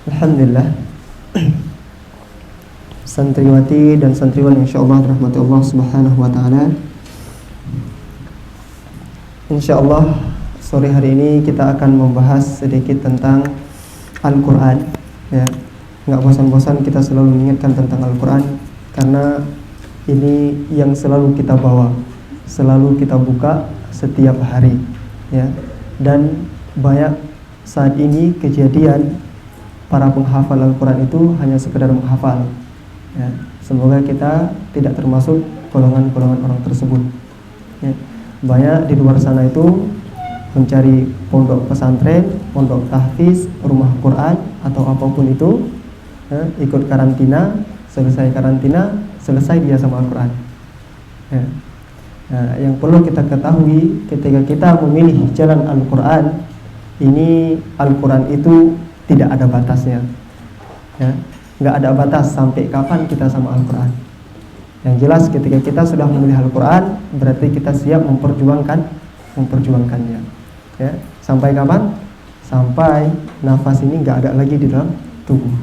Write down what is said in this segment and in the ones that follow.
Alhamdulillah, santriwati dan santriwan insyaallah rahmati Allah subhanahu wa ta'ala. Insyaallah sore hari ini kita akan membahas sedikit tentang Al-Quran ya. Nggak bosan-bosan kita selalu mengingatkan tentang Al-Quran, karena ini yang selalu kita bawa, selalu kita buka setiap hari ya. Dan banyak saat ini kejadian para penghafal Al-Quran itu hanya sekedar menghafal ya. Semoga kita tidak termasuk golongan-golongan orang tersebut ya. Banyak di luar sana itu mencari pondok pesantren, pondok tahfiz, rumah Quran atau apapun itu ya, ikut karantina, selesai karantina, selesai dia sama Al-Quran ya. Nah, yang perlu kita ketahui ketika kita memilih jalan Al-Quran ini, Al-Quran itu tidak ada batasnya ya. Nggak ada batas sampai kapan kita sama Al-Quran. Yang jelas ketika kita sudah memilih Al-Quran, berarti kita siap memperjuangkannya ya. Sampai kapan? Sampai nafas ini nggak ada lagi di dalam tubuh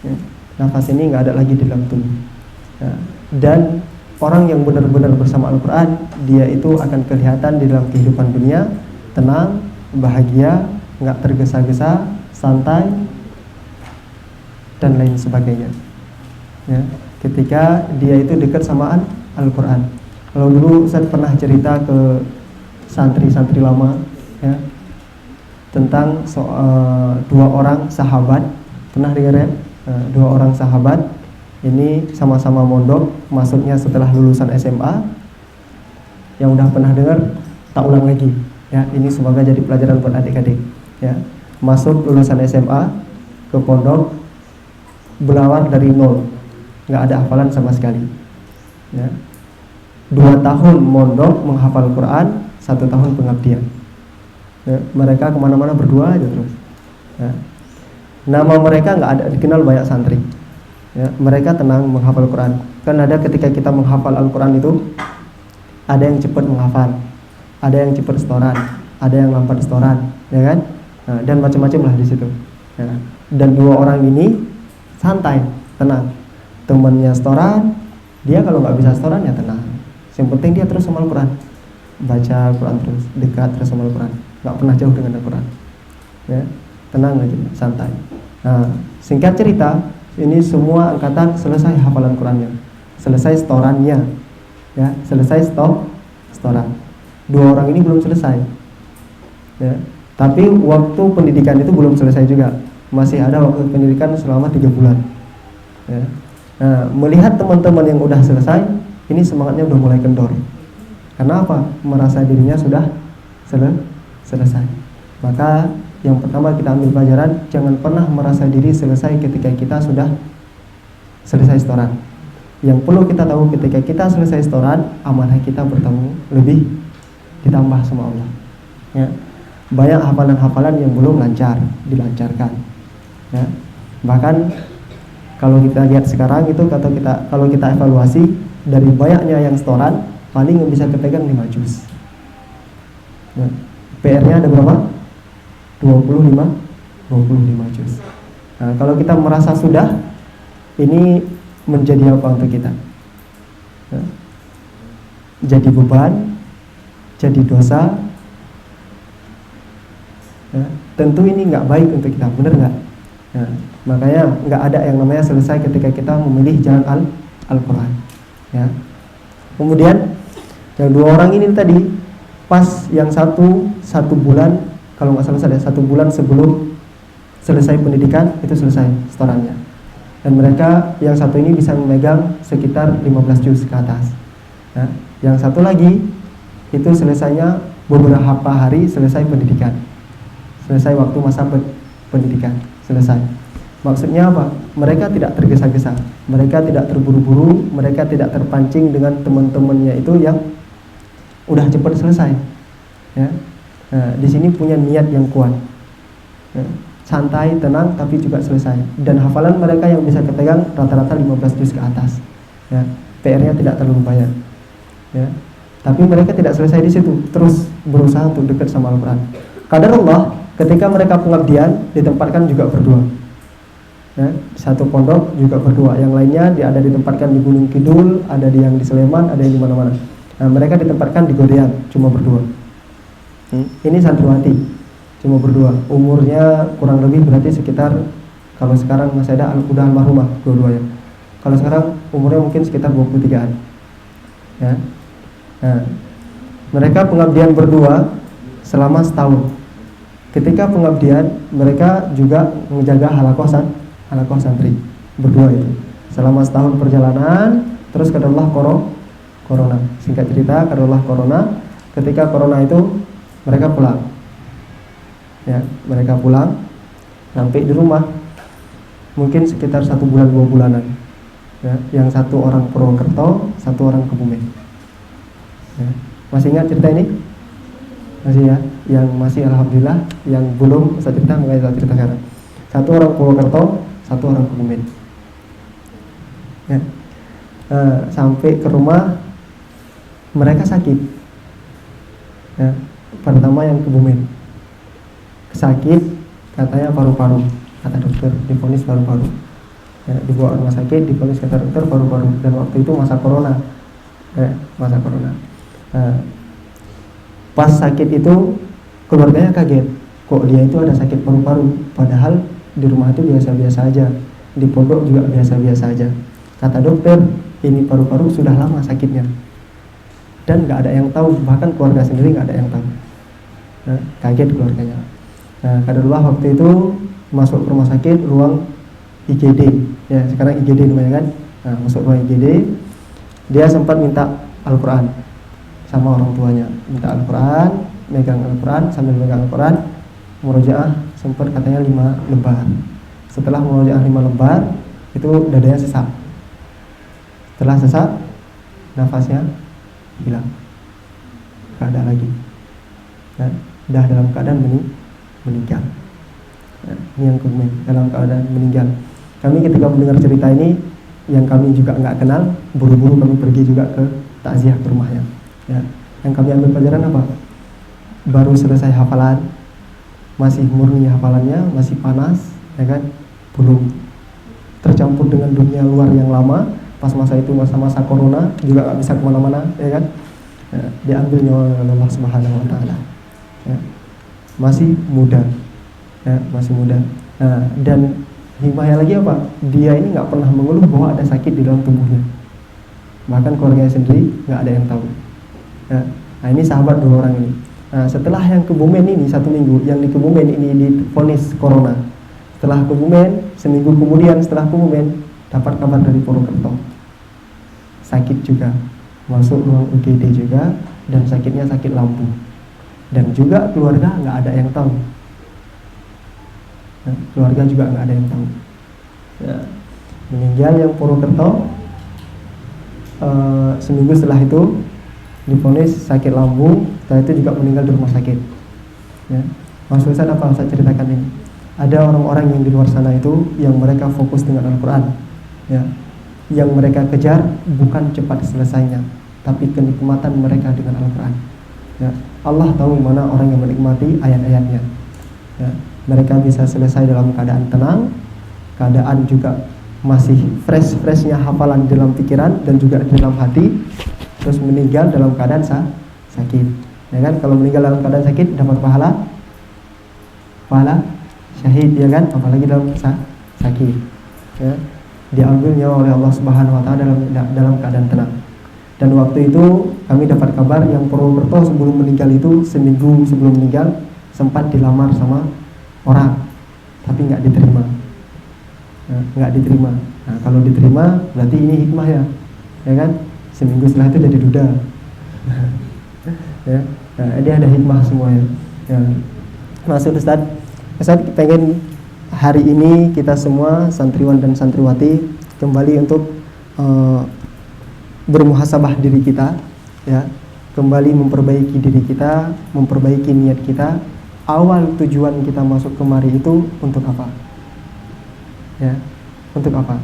ya. Nafas ini nggak ada lagi di dalam tubuh ya. Dan orang yang benar-benar bersama Al-Quran, dia itu akan kelihatan di dalam kehidupan dunia tenang, bahagia, nggak tergesa-gesa, santai dan lain sebagainya ya. Ketika dia itu dekat sama Al-Quran. Kalau dulu saya pernah cerita ke santri-santri lama ya, tentang dua orang sahabat. Pernah dengar ya? Dua orang sahabat ini sama-sama mondok, masuknya setelah lulusan SMA. Yang udah pernah dengar, tak ulang lagi ya. Ini semoga jadi pelajaran buat adik-adik ya. Masuk lulusan SMA ke pondok, belajar dari nol, nggak ada hafalan sama sekali ya. 2 tahun mondok menghafal Quran, 1 tahun pengabdian ya. Mereka kemana-mana berdua aja terus ya. Nama mereka nggak ada dikenal banyak santri ya. Mereka tenang menghafal Quran. Kan ada ketika kita menghafal Al-Quran itu, ada yang cepat menghafal, ada yang cepat setoran, ada yang lambat setoran ya kan. Nah, dan macam-macam lah di situ ya. Dan dua orang ini santai, tenang. Temannya setoran, dia kalau nggak bisa setoran ya tenang. Yang penting dia terus sama Al-Quran, baca Al-Quran terus, dekat terus sama Al-Quran, nggak pernah jauh dengan Al-Quran ya. Tenang aja, santai. Nah, singkat cerita, ini semua angkatan selesai hafalan Qurannya, selesai setorannya ya, selesai setoran. Dua orang ini belum selesai ya. Tapi waktu pendidikan itu belum selesai juga, masih ada waktu pendidikan selama 3 bulan ya. Nah, melihat teman-teman yang udah selesai, ini semangatnya udah mulai kendor. Karena apa? Merasa dirinya sudah selesai. Maka yang pertama kita ambil pelajaran, jangan pernah merasa diri selesai ketika kita sudah selesai setoran. Yang perlu kita tahu, ketika kita selesai setoran, amanah kita bertemu lebih ditambah sama Allah ya. Banyak hafalan-hafalan yang belum dilancarkan ya. Bahkan kalau kita lihat sekarang itu, kalau kita evaluasi dari banyaknya yang setoran, paling yang bisa kepegang 5 juz ya. PR-nya ada berapa? 25 juz. Nah, kalau kita merasa sudah, ini menjadi apa untuk kita ya? Jadi beban, jadi dosa ya. Tentu ini nggak baik untuk kita, benar nggak? Ya, makanya nggak ada yang namanya selesai ketika kita memilih jalan Al-Quran ya. Kemudian yang dua orang ini tadi, pas yang satu bulan, kalau nggak salah 1 bulan sebelum selesai pendidikan itu selesai setorannya. Dan mereka yang satu ini bisa memegang sekitar 15 juz ke atas ya. Yang satu lagi itu selesainya beberapa hari selesai pendidikan, selesai waktu masa pendidikan selesai. Maksudnya apa? Mereka tidak tergesa-gesa, mereka tidak terburu-buru, mereka tidak terpancing dengan teman-temannya itu yang udah cepat selesai ya. Nah, di sini punya niat yang kuat ya. Santai, tenang, tapi juga selesai. Dan hafalan mereka yang bisa kepegang rata-rata 15 juz ke atas ya. PR-nya tidak terlalu banyak ya. Tapi mereka tidak selesai di situ, terus berusaha untuk dekat sama Al-Quran. Qadarullah, ketika mereka pengabdian, ditempatkan juga berdua Ya, satu pondok juga berdua. Yang lainnya ada ditempatkan di Gunung Kidul, ada yang di Sleman, ada yang di mana-mana. Nah, mereka ditempatkan di Godean, cuma berdua. Ini santriwati, cuma berdua. Umurnya kurang lebih berarti sekitar, kalau sekarang masih ada, udah almarhumah dua-duanya. Kalau sekarang umurnya mungkin sekitar 23-an. Ya. Nah, mereka pengabdian berdua selama setahun. Ketika pengabdian, mereka juga menjaga halakoh santri berdua itu selama setahun perjalanan. Terus kadarullah corona. Singkat cerita, kadarullah corona. Ketika corona itu mereka pulang. Ya, mereka pulang sampai di rumah mungkin sekitar 1 bulan 2 bulanan. Ya, yang satu orang Purwokerto, satu orang Kebumen. Ya, masih ingat cerita ini? Masih ya? Yang masih alhamdulillah, yang belum saya cerita makanya saya cerita sekarang. Satu orang Purwokerto, satu orang Kebumen. Ya. Sampai ke rumah mereka sakit. Ya. Pertama yang Kebumen sakit, katanya paru-paru, kata dokter, divonis paru-paru. Ya, dibawa rumah sakit, divonis kata dokter paru-paru. Dan waktu itu masa corona. Masa corona. Pas sakit itu keluarganya kaget, kok dia itu ada sakit paru-paru, padahal di rumah itu biasa-biasa aja, di pondok juga biasa-biasa aja. Kata dokter, ini paru-paru sudah lama sakitnya, dan nggak ada yang tahu, bahkan keluarga sendiri nggak ada yang tahu. Nah, kaget keluarganya. Nah, kadarullah waktu itu masuk ke rumah sakit, ruang IGD, ya sekarang IGD namanya kan. Nah, masuk ruang IGD, dia sempat minta Al-Quran sama orang tuanya, minta Al-Quran, megang Al-Quran, sambil megang Al-Quran, murojaah sempat katanya 5 lembar. Setelah murojaah 5 lembar, itu dadanya sesak. Setelah sesak, nafasnya hilang, gak ada lagi. Nah, dah dalam keadaan meninggal. Nah, ini yang Kebumen, dalam keadaan meninggal. Kami ketika mendengar cerita ini, yang kami juga nggak kenal, buru-buru kami pergi juga ke takziah ke rumahnya. Ya, yang kami ambil pelajaran apa? Baru selesai hafalan, masih murni hafalannya, masih panas, ya kan? Belum tercampur dengan dunia luar yang lama. Pas masa itu masa-masa corona, juga nggak bisa kemana-mana, ya kan? Ya, diambil nyawa oleh Allah Subhanahu Wa Taala. Ya, masih muda, ya, masih muda. Nah, dan hikmahnya lagi apa? Dia ini nggak pernah mengeluh bahwa ada sakit di dalam tubuhnya. Bahkan keluarganya sendiri nggak ada yang tahu. Nah, ini sahabat 2 orang ini. Nah, setelah yang Kebumen ini 1 minggu, yang di Kebumen ini divonis corona. Setelah Kebumen, seminggu kemudian setelah Kebumen, dapat kabar dari Purwokerto, sakit juga, masuk ruang UGD juga, dan sakitnya sakit lambung. Dan juga keluarga nggak ada yang tahu. Nah, keluarga juga nggak ada yang tahu. Ya, meninggal yang Purwokerto. Seminggu setelah itu divonis sakit lambung, setelah itu juga meninggal di rumah sakit. Ya. Maksud saya apa saya ceritakan ini? Ada orang-orang yang di luar sana itu yang mereka fokus dengan Al-Quran, ya. Yang mereka kejar bukan cepat selesainya, tapi kenikmatan mereka dengan Al-Quran. Ya. Allah tahu mana orang yang menikmati ayat-ayatnya. Ya. Mereka bisa selesai dalam keadaan tenang, keadaan juga masih fresh-freshnya hafalan dalam pikiran dan juga di dalam hati. Terus meninggal dalam keadaan sakit, ya kan? Kalau meninggal dalam keadaan sakit dapat pahala syahid, ya kan? Apalagi dalam sakit, ya. Diambil nyawa oleh Allah Subhanahu Wa Taala dalam keadaan tenang. Dan waktu itu kami dapat kabar yang Purwokerto sebelum meninggal itu, seminggu sebelum meninggal sempat dilamar sama orang, tapi nggak diterima. Nggak diterima. Nah, kalau diterima berarti ini hikmah ya kan? Seminggu setelah itu jadi duda. Ya, nah, ini ada hikmah semuanya. Ya. Maksud Ustaz pengen hari ini kita semua santriwan dan santriwati kembali untuk bermuhasabah diri kita, ya, kembali memperbaiki diri kita, memperbaiki niat kita. Awal tujuan kita masuk kemari itu untuk apa? Ya, untuk apa?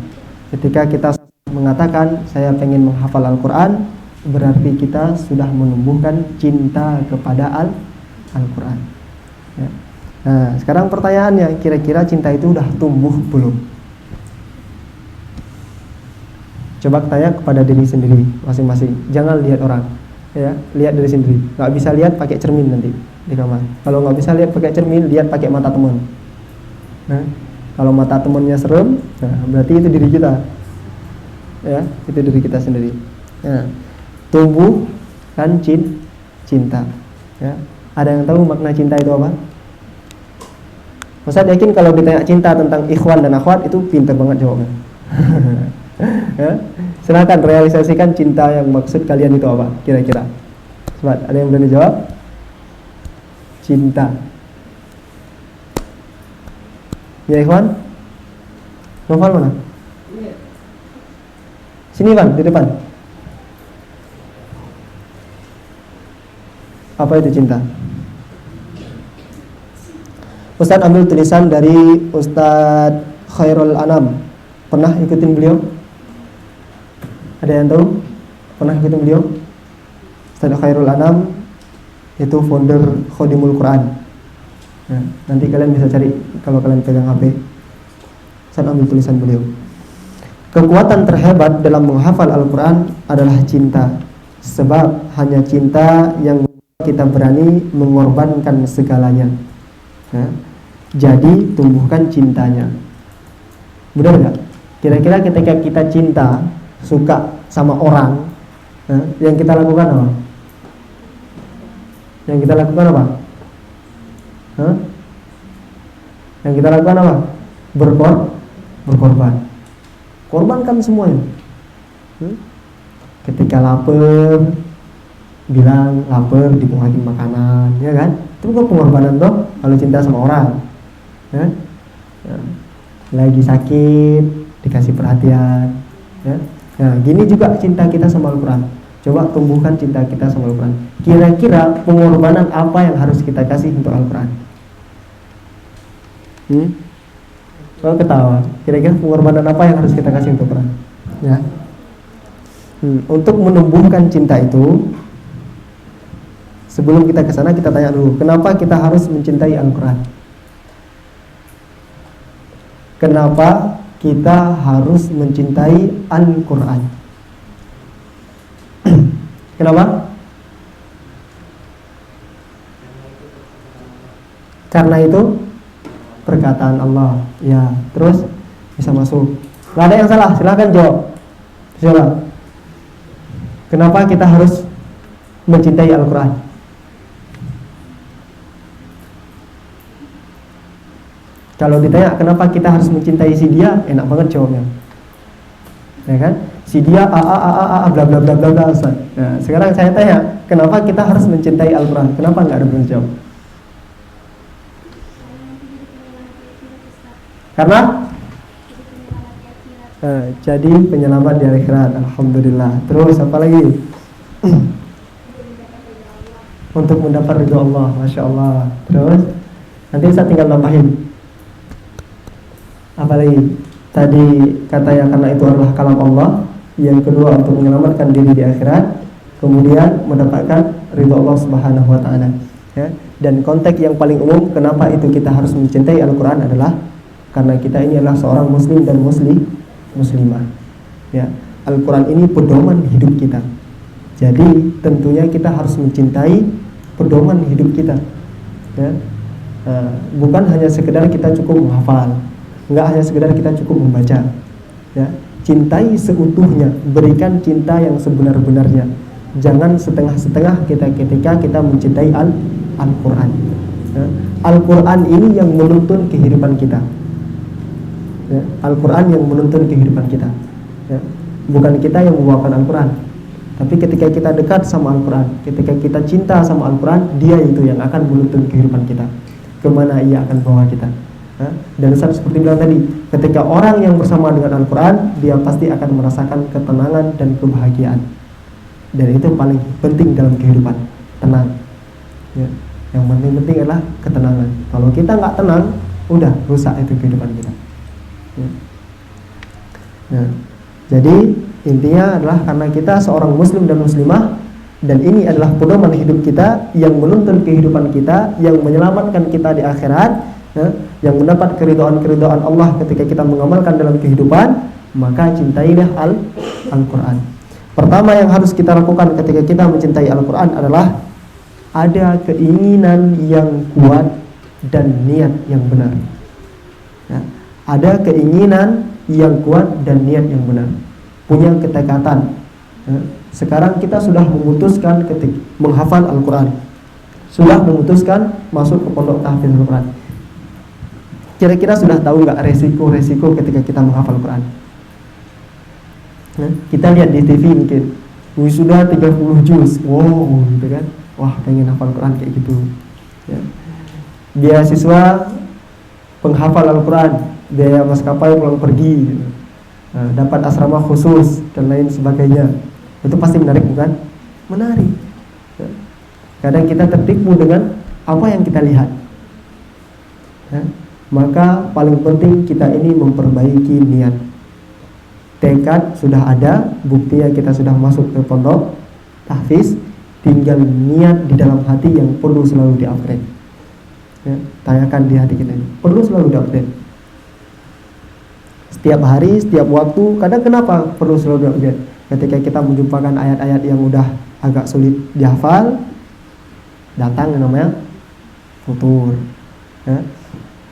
Ketika kita mengatakan saya pengen menghafal Al-Quran, berarti kita sudah menumbuhkan cinta kepada Al-Quran. Ya. Nah, sekarang pertanyaannya, kira-kira cinta itu udah tumbuh belum? Coba tanya kepada diri sendiri masing-masing. Jangan lihat orang, ya, lihat dari sendiri. Nggak bisa lihat pakai cermin nanti di kamar. Kalau nggak bisa lihat pakai cermin, lihat pakai mata teman. Nah, kalau mata temannya serem, nah, berarti itu diri kita, ya, itu diri kita sendiri. Nah, tumbuh kan cinta, ya. Ada yang tahu makna cinta itu apa? Ustaz yakin kalau ditanya cinta tentang ikhwan dan akhwat itu pintar banget jawabnya. Ya, silakan realisasikan cinta yang maksud kalian itu apa kira-kira. Sobat, ada yang berani jawab? Cinta. Ya ikhwan? Novel mana? Sini Van, di depan. Apa itu cinta? Ustaz ambil tulisan dari Ustaz Khairul Anam. Pernah ikutin beliau? Ada yang tahu? Pernah ikutin beliau? Ustaz Khairul Anam itu founder Khodimul Quran. Nah, nanti kalian bisa cari kalau kalian pegang HP. Ustaz ambil tulisan beliau. Kekuatan terhebat dalam menghafal Al-Quran adalah cinta. Sebab hanya cinta yang kita berani mengorbankan segalanya. Nah, jadi tumbuhkan cintanya. Benar nggak? Kira-kira ketika kita cinta, suka sama orang, yang kita lakukan apa? Yang kita lakukan apa? Yang kita lakukan apa? Berkorban. Korbankan semuanya. Ketika lapar, bilang lapar, dibuatin makanan, ya kan? Itu bukan pengorbanan toh kalau cinta sama orang. Ya? Lagi sakit, dikasih perhatian, ya. Nah, gini juga cinta kita sama Al-Quran. Coba tumbuhkan cinta kita sama Al-Quran. Kira-kira pengorbanan apa yang harus kita kasih untuk Al-Quran? Kalau ketawa, kira-kira pengorbanan apa yang harus kita kasih untuk Al-Quran? Ya. Untuk menumbuhkan cinta itu, sebelum kita ke sana kita tanya dulu, kenapa kita harus mencintai Al-Quran? Kenapa kita harus mencintai Al-Quran? Kenapa? Karena itu perkataan Allah. Ya, terus bisa masuk. Gak ada yang salah, silahkan jawab. Siapa? Kenapa kita harus mencintai Al-Quran? Kalau ditanya kenapa kita harus mencintai si dia, enak banget jawabnya, ya kan? Si dia bla bla bla bla bla. Nah, sekarang saya tanya, kenapa kita harus mencintai Al-Quran? Kenapa nggak ada yang jawab? Karena jadi penyelamat di akhirat, alhamdulillah. Terus apa lagi? Untuk mendapat ridho Allah, masya Allah. Terus nanti saya tinggal nambahin. Apalagi tadi kata yang karena itu adalah kalam Allah. Yang kedua untuk menyelamatkan diri di akhirat. Kemudian mendapatkan ridho Allah Subhanahu Wa Taala. Ya. Dan konteks yang paling umum kenapa itu kita harus mencintai Al-Quran adalah karena kita ini adalah seorang muslim dan muslimah. Ya. Al-Quran ini pedoman hidup kita. Jadi tentunya kita harus mencintai pedoman hidup kita. Ya. Bukan hanya sekedar kita cukup menghafal. Enggak hanya sekedar kita cukup membaca, ya. Cintai seutuhnya, berikan cinta yang sebenar-benarnya. Jangan setengah-setengah ketika kita mencintai Al-Quran. Ya. Al-Quran ini yang menuntun kehidupan kita. Ya. Al-Quran yang menuntun kehidupan kita. Ya. Bukan kita yang membawakan Al-Quran, tapi ketika kita dekat sama Al-Quran, ketika kita cinta sama Al-Quran, dia itu yang akan menuntun kehidupan kita. Kemana ia akan bawa kita. Dan seperti bilang tadi, ketika orang yang bersama dengan Al-Quran, dia pasti akan merasakan ketenangan dan kebahagiaan. Dan itu paling penting dalam kehidupan, tenang. Ya. Yang penting adalah ketenangan. Kalau kita nggak tenang, udah rusak itu kehidupan kita. Ya. Nah, jadi intinya adalah karena kita seorang muslim dan muslimah, dan ini adalah pedoman hidup kita yang menuntun kehidupan kita, yang menyelamatkan kita di akhirat. Yang mendapat keridhaan Allah ketika kita mengamalkan dalam kehidupan, maka cintailah Al-Quran. Pertama yang harus kita lakukan ketika kita mencintai Al-Quran adalah ada keinginan yang kuat dan niat yang benar. Ya, ada keinginan yang kuat dan niat yang benar, punya ketekatan. Ya, sekarang kita sudah memutuskan ketika menghafal Al-Quran, sudah memutuskan masuk ke pondok tahfiz Al-Quran. Kira-kira sudah tahu nggak resiko-resiko ketika kita menghafal Al-Quran? Ya, kita lihat di TV mungkin sudah 30 juz, wow, gitu kan? Wah, pengen hafal Al-Quran kayak gitu. Ya. Beasiswa penghafal Al-Quran, biaya maskapai pulang pergi, gitu. Nah, dapat asrama khusus dan lain sebagainya. Itu pasti menarik, bukan? Menarik. Ya. Kadang kita tertipu dengan apa yang kita lihat. Ya. Maka paling penting kita ini memperbaiki niat. Tekad sudah ada, buktinya kita sudah masuk ke pondok tahfiz, tinggal niat di dalam hati yang perlu selalu di-upgrade. Ya, tanyakan di hati kita ini, perlu selalu di-upgrade. Setiap hari, setiap waktu. Kadang kenapa perlu selalu di-upgrade? Ketika kita menjumpakan ayat-ayat yang udah agak sulit dihafal, datang yang namanya futur. Ya.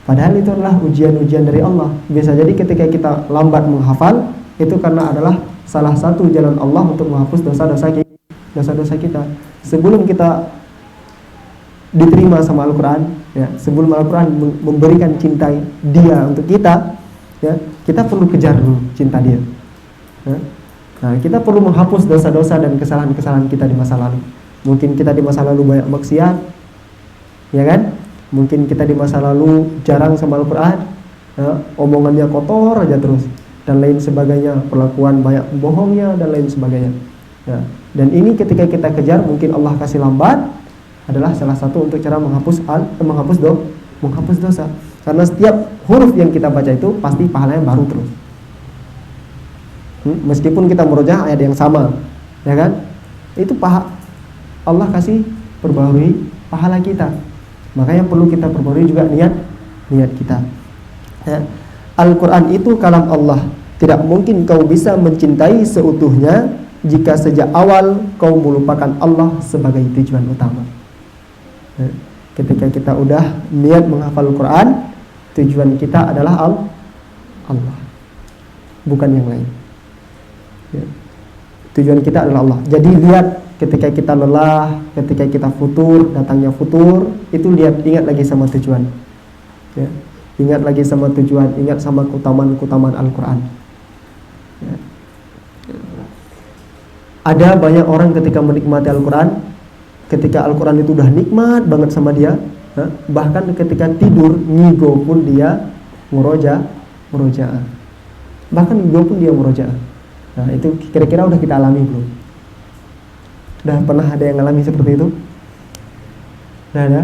Padahal itu adalah ujian-ujian dari Allah. Bisa jadi ketika kita lambat menghafal, itu karena adalah salah satu jalan Allah untuk menghapus dosa-dosa kita. Sebelum kita diterima sama Al-Quran, ya, sebelum Al-Quran memberikan cinta Dia untuk kita, ya, kita perlu kejar dulu cinta Dia. Ya. Nah, kita perlu menghapus dosa-dosa dan kesalahan-kesalahan kita di masa lalu. Mungkin kita di masa lalu banyak maksiat, ya kan? Mungkin kita di masa lalu jarang sama Al-Quran, ya, omongannya kotor aja terus, dan lain sebagainya, perlakuan banyak bohongnya dan lain sebagainya. Ya. Dan ini ketika kita kejar, mungkin Allah kasih lambat, adalah salah satu untuk cara menghapus dosa. Karena setiap huruf yang kita baca itu pasti pahalanya baru terus. Meskipun kita merojaah ayat yang sama, ya kan? Itu Allah kasih perbaharui pahala kita. Makanya perlu kita perbaharui juga niat kita. Ya. Al-Quran itu kalam Allah. Tidak mungkin kau bisa mencintai seutuhnya jika sejak awal kau melupakan Allah sebagai tujuan utama. Ya. Ketika kita udah niat menghafal Al-Quran, tujuan kita adalah Allah, bukan yang lain. Ya. Tujuan kita adalah Allah. Jadi lihat ketika kita lelah, ketika kita futur, datangnya futur, itu ingat lagi sama tujuan. Ya. Ingat lagi sama tujuan, ingat sama keutamaan Al-Quran. Ya. Ada banyak orang ketika menikmati Al-Quran, ketika Al-Quran itu udah nikmat banget sama dia, ya, bahkan ketika tidur ngigo pun dia murojaah. Bahkan ngigo pun dia murojaah. Nah, itu kira-kira udah kita alami belum? Udah pernah ada yang alami seperti itu? Udah ada?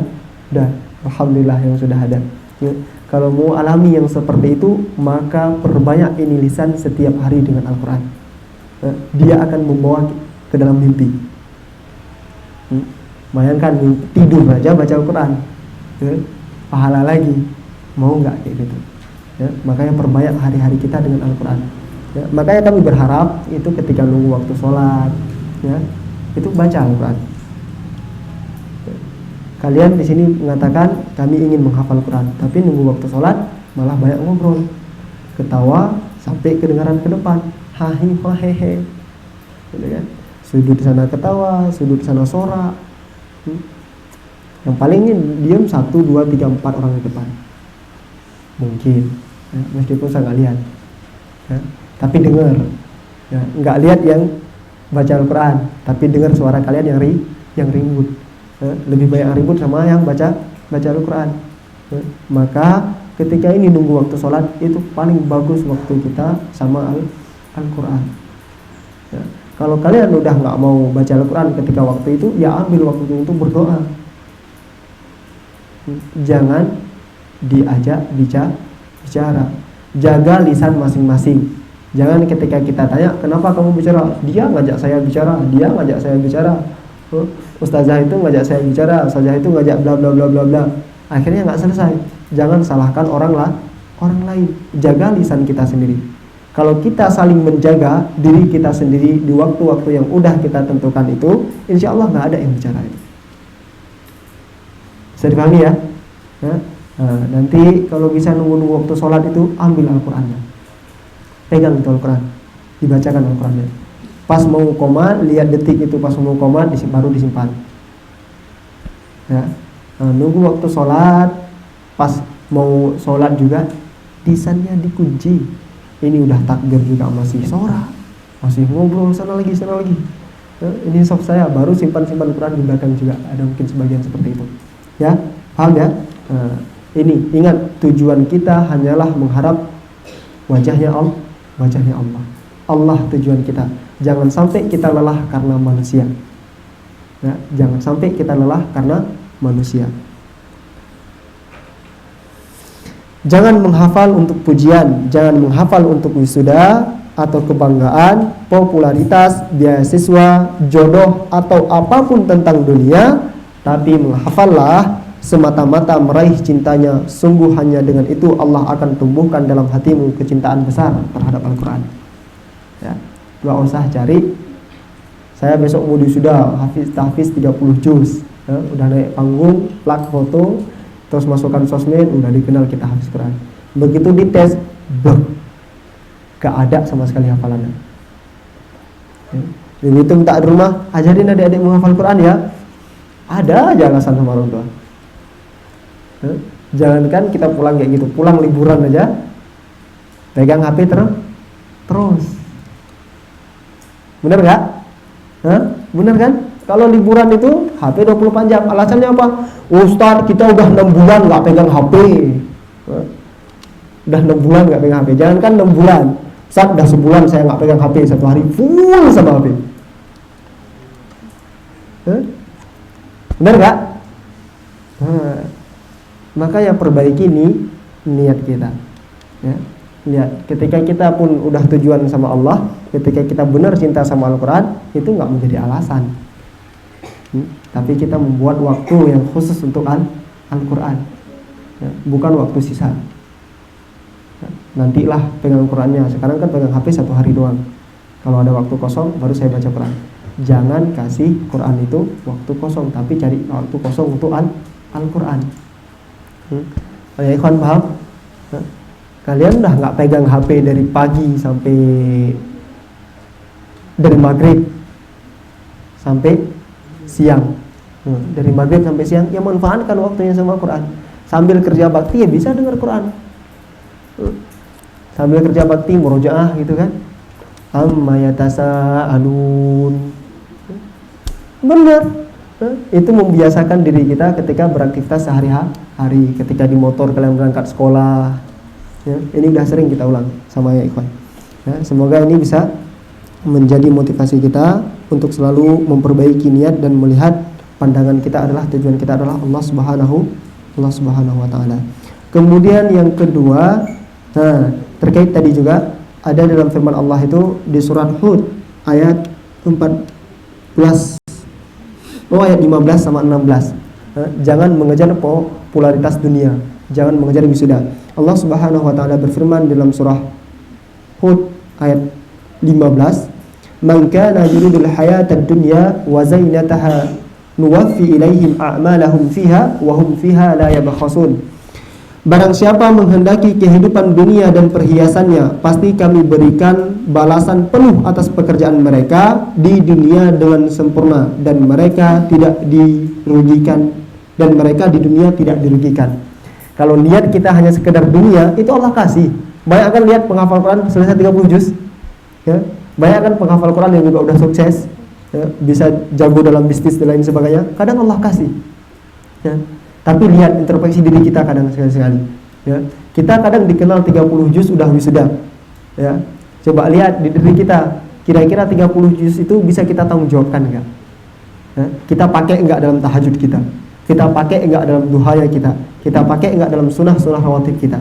Udah. Alhamdulillah yang sudah ada. Ya. Kalau mau alami yang seperti itu, maka perbanyak ini lisan setiap hari dengan Al-Quran. Ya. Dia akan membawa ke dalam mimpi. Bayangkan tidur aja baca Al-Quran, ya, pahala lagi. Mau nggak kayak gitu? Ya. Makanya perbanyak hari-hari kita dengan Al-Quran. Ya. Makanya kami berharap itu ketika nunggu waktu sholat, ya, itu baca Al-Quran. Kalian di sini mengatakan kami ingin menghafal Quran, tapi nunggu waktu sholat malah banyak ngobrol, ketawa sampai kedengaran ke depan, hahi hahehe, gitu kan? Sudut sana ketawa, sudut sana sorak. Yang paling diam 1, 2, 3, 4 orang di depan, mungkin, ya, meskipun saya nggak lihat, ya, tapi dengar, ya, nggak lihat yang baca Al-Quran, tapi dengar suara kalian yang ribut. Lebih banyak ribut sama yang baca Al-Quran. Maka ketika ini nunggu waktu sholat, itu paling bagus waktu kita sama Al-Quran. Ya. Kalau kalian udah nggak mau baca Al-Quran ketika waktu itu, ya ambil waktu itu untuk berdoa. Jangan diajak bicara. Jaga lisan masing-masing. Jangan ketika kita tanya, kenapa kamu bicara? Dia ngajak saya bicara. Ustazah itu ngajak saya bicara, ustazah itu ngajak bla bla bla bla bla. Akhirnya nggak selesai. Jangan salahkan orang lain. Jaga lisan kita sendiri. Kalau kita saling menjaga diri kita sendiri di waktu-waktu yang udah kita tentukan itu, insya Allah nggak ada yang bicara itu. Bisa dipahami ya? Nah, nanti kalau bisa nunggu waktu sholat itu, ambil Al-Qurannya, pegang itu Al-Quran, dibacakan Al-Qurannya. Pas mau qomat, lihat detik itu pas mau qomat, baru disimpan. Ya. Nah, nunggu waktu sholat, pas mau sholat juga, lisannya dikunci. Ini udah takbir juga masih sorak, masih ngobrol sana lagi. Nah, ini soft saya baru simpan Quran di belakang juga. Ada mungkin sebagian seperti itu. Ya, paham ya? Nah, ini ingat, tujuan kita hanyalah mengharap wajahnya Allah. Allah tujuan kita. Jangan sampai kita lelah karena manusia. Ya, jangan sampai kita lelah karena manusia. Jangan menghafal untuk pujian, jangan menghafal untuk wisuda atau kebanggaan, popularitas, beasiswa, jodoh atau apapun tentang dunia, tapi menghafallah semata-mata meraih cintanya. Sungguh hanya dengan itu Allah akan tumbuhkan dalam hatimu kecintaan besar terhadap Al-Quran. Ya, gak usah cari saya besok mau wisuda tahfiz 30 juz, ya, udah naik panggung, plak foto, terus masukkan sosmed, udah dikenal kita hafiz Quran. Begitu dites, gak ada sama sekali hafalannya. Begitu minta di rumah, ajarin adik-adik menghafal Quran ya, ada aja alasan sama orang tua. Jangankan kita pulang kayak gitu, pulang liburan aja, pegang HP terus. Bener gak? Bener kan? Kalau liburan itu HP 24 jam. Alasannya apa? Ustaz, kita udah 6 bulan gak pegang HP. Udah 6 bulan gak pegang HP. Jangan kan 6 bulan, Ustaz, udah sebulan saya gak pegang HP, 1 hari full sama HP. Bener gak? Maka yang perbaiki niat kita. Ya. Lihat, ketika kita pun udah tujuan sama Allah, ketika kita benar cinta sama Al-Quran, itu gak menjadi alasan. Tapi kita membuat waktu yang khusus untuk Al-Quran, ya, bukan waktu sisa. Ya, nantilah pegang Qurannya. Sekarang kan pegang HP 1 hari doang. Kalau ada waktu kosong baru saya baca Quran. Jangan kasih Quran itu waktu kosong, tapi cari waktu kosong untuk Al-Quran. Ya, ikhwan paham? Ya, kalian udah nggak pegang HP dari pagi sampai dari maghrib sampai siang, dari maghrib sampai siang, ya manfaatkan waktunya sama Quran. Sambil kerja bakti ya bisa dengar Quran, sambil kerja bakti murojaah gitu kan, amma yatasaalun. Benar, itu membiasakan diri kita ketika beraktivitas sehari-hari, ketika di motor kalian berangkat sekolah, ya, ini udah sering kita ulang sama ya ikhwan. Ya, semoga ini bisa menjadi motivasi kita untuk selalu memperbaiki niat dan melihat pandangan kita adalah, tujuan kita adalah Allah Subhanahu wa taala. Kemudian yang kedua, terkait tadi juga ada dalam firman Allah itu di surat Hud ayat 14, ayat 15 sama 16. Jangan mengejar popularitas dunia, jangan mengejar wisuda. Allah Subhanahu wa taala berfirman dalam surah Hud ayat 15, "Man kana yuridul hayatad dunya wa zainataha nuwaffi ilaihim a'malahum fiha wa hum fiha la yabkhasun." Barang siapa menghendaki kehidupan dunia dan perhiasannya, pasti kami berikan balasan penuh atas pekerjaan mereka di dunia dengan sempurna, dan mereka tidak dirugikan, dan mereka di dunia tidak dirugikan. Kalau niat kita hanya sekedar dunia, itu Allah kasih. Banyak kan lihat penghafal Quran selesai 30 juz, ya. Banyak kan penghafal Quran yang juga udah sukses, ya, bisa jago dalam bisnis dan lain sebagainya. Kadang Allah kasih, ya. Tapi lihat introspeksi diri kita kadang sekali-sekali, ya. Kita kadang dikenal 30 juz udah wisuda, ya. Coba lihat di diri kita, kira-kira 30 juz itu bisa kita tanggung jawabkan enggak? Ya. Kita pakai enggak dalam tahajud kita? Kita pakai enggak dalam duhaya kita? Kita pakai enggak dalam sunnah-sunnah rawatib kita?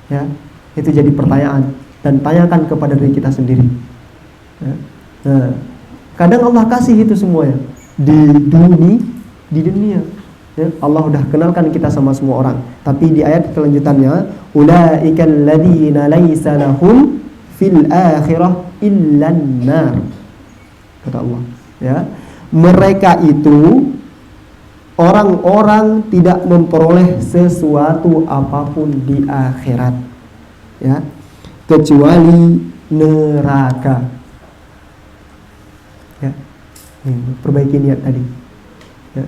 Ya, itu jadi pertanyaan, dan tanyakan kepada diri kita sendiri. Ya. Nah, kadang Allah kasih itu semuanya di dunia. Ya, Allah udah kenalkan kita sama semua orang. Tapi di ayat kelanjutannya, ulaikal ladzina laisa lahum fil akhirah illan nar, kata Allah. Ya, mereka itu orang-orang tidak memperoleh sesuatu apapun di akhirat, ya, kecuali neraka. Ya, perbaiki niat tadi. Ya.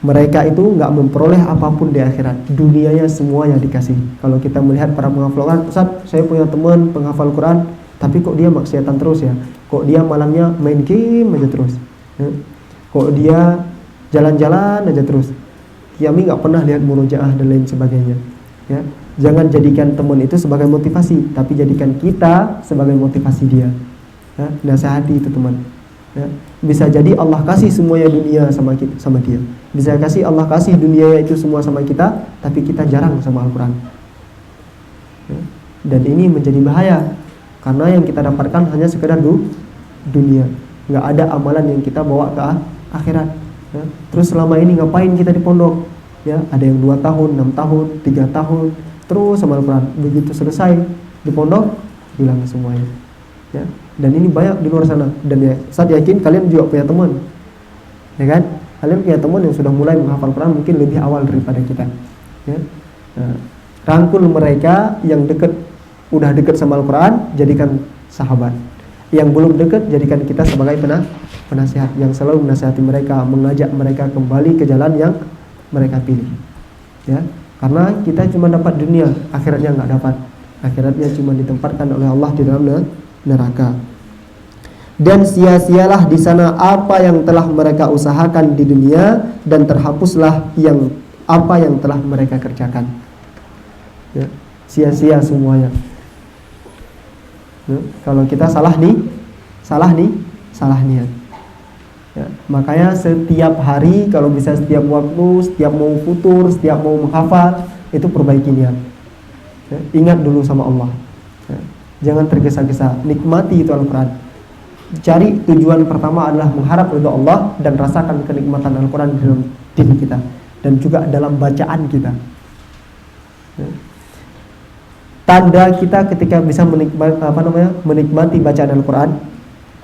Mereka itu nggak memperoleh apapun di akhirat, dunianya semuanya dikasih. Kalau kita melihat para penghafal Quran, Ustaz, saya punya teman penghafal Quran, tapi kok dia maksiatan terus ya? Kok dia malamnya main game aja terus? Ya. Kok dia jalan-jalan aja terus? Kami nggak pernah lihat murojaah dan lain sebagainya. Ya. Jangan jadikan teman itu sebagai motivasi, tapi jadikan kita sebagai motivasi dia. Ya, nasihati itu teman. Ya, bisa jadi Allah kasih semuanya dunia sama dia. Bisa kasih Allah kasih dunia itu semua sama kita, tapi kita jarang sama Al-Quran. Ya, dan ini menjadi bahaya karena yang kita dapatkan hanya sekedar dunia. Nggak ada amalan yang kita bawa ke akhirat. Ya, terus selama ini ngapain kita di pondok? Ya, ada yang 2 tahun, 6 tahun, 3 tahun terus sama Al-Quran. Begitu selesai di pondok hilang semuanya. Ya, dan ini banyak di luar sana. Dan ya, saya yakin kalian juga punya teman, ya kan? Kalian punya teman yang sudah mulai menghafal Quran mungkin lebih awal daripada kita. Ya, nah, rangkul mereka yang udah dekat sama Al-Quran, jadikan sahabat. Yang belum dekat, jadikan kita sebagai penasihat yang selalu menasihati mereka, mengajak mereka kembali ke jalan yang mereka pilih. Ya, karena kita cuma dapat dunia, akhiratnya nggak dapat. Akhiratnya cuma ditempatkan oleh Allah di dalam neraka. Dan sia-sialah di sana apa yang telah mereka usahakan di dunia, dan terhapuslah apa yang telah mereka kerjakan. Ya, sia-sia semuanya. Ya, kalau kita salah niat. Ya, makanya setiap hari, kalau bisa setiap waktu, setiap mau futur, setiap mau menghafal, itu perbaiki niat. Ya, ingat dulu sama Allah. Ya, jangan tergesa-gesa, nikmati itu Al-Quran. Cari tujuan pertama adalah mengharap ridha Allah dan rasakan kenikmatan Al-Quran di dalam diri kita dan juga dalam bacaan kita. Ya. Tanda kita ketika bisa menikmati bacaan Al-Quran,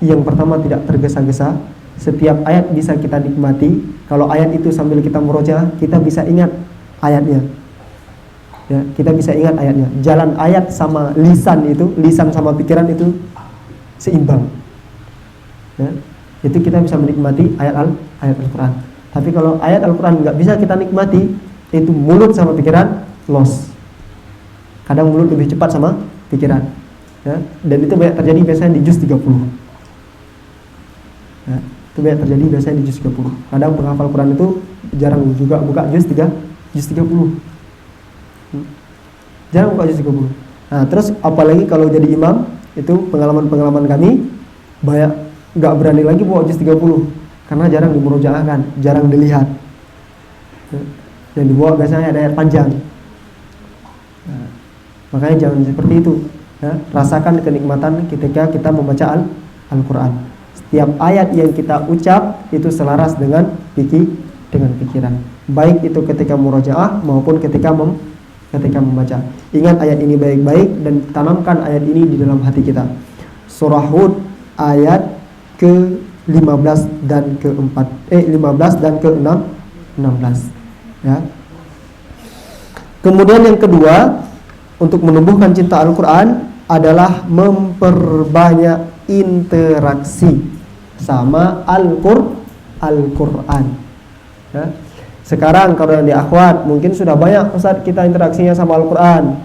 yang pertama tidak tergesa-gesa. Setiap ayat bisa kita nikmati. Kalau ayat itu sambil kita murojaah, kita bisa ingat ayatnya. Ya, kita bisa ingat ayatnya. Jalan ayat sama lisan sama pikiran itu seimbang. Ya, itu kita bisa menikmati ayat Al-Quran. Tapi kalau ayat Al-Quran nggak bisa kita nikmati, itu mulut sama pikiran lost. Kadang mulut lebih cepat sama pikiran. Ya, dan itu banyak terjadi biasanya di juz 30. Ya, itu banyak terjadi biasanya di juz 30. Kadang penghafal Quran itu jarang juga buka juz 30. Jarang buka juz 30. Nah, terus apalagi kalau jadi imam, itu pengalaman kami banyak nggak berani lagi bawa juz 30 karena jarang dimurojaahkan, jarang dilihat. Yang dibawa biasanya ada ayat panjang. Nah, makanya jangan seperti itu. Ya, rasakan kenikmatan ketika kita membaca Al-Quran. Setiap ayat yang kita ucap itu selaras dengan pikiran. Baik itu ketika murojaah maupun ketika membaca. Ingat ayat ini baik-baik dan tanamkan ayat ini di dalam hati kita. Surah Hud ayat ke-15 dan ke-16 ya. Kemudian yang kedua, untuk menumbuhkan cinta Al-Quran adalah memperbanyak interaksi sama Al-Quran. Ya. Sekarang kalau yang di akhwat mungkin sudah banyak Ustaz kita interaksinya sama Al-Quran,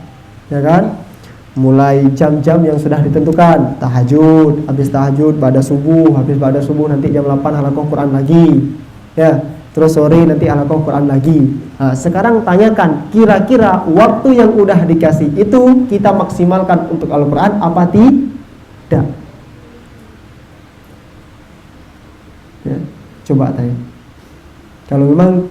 ya kan? Mulai jam-jam yang sudah ditentukan, tahajud, habis tahajud pada subuh, habis pada subuh nanti jam 8 halaqah Quran lagi, ya. Terus sore nanti halaqah Quran lagi. Nah, sekarang tanyakan, kira-kira waktu yang udah dikasih itu kita maksimalkan untuk Al-Quran apa tidak? Ya, coba tanya. Kalau memang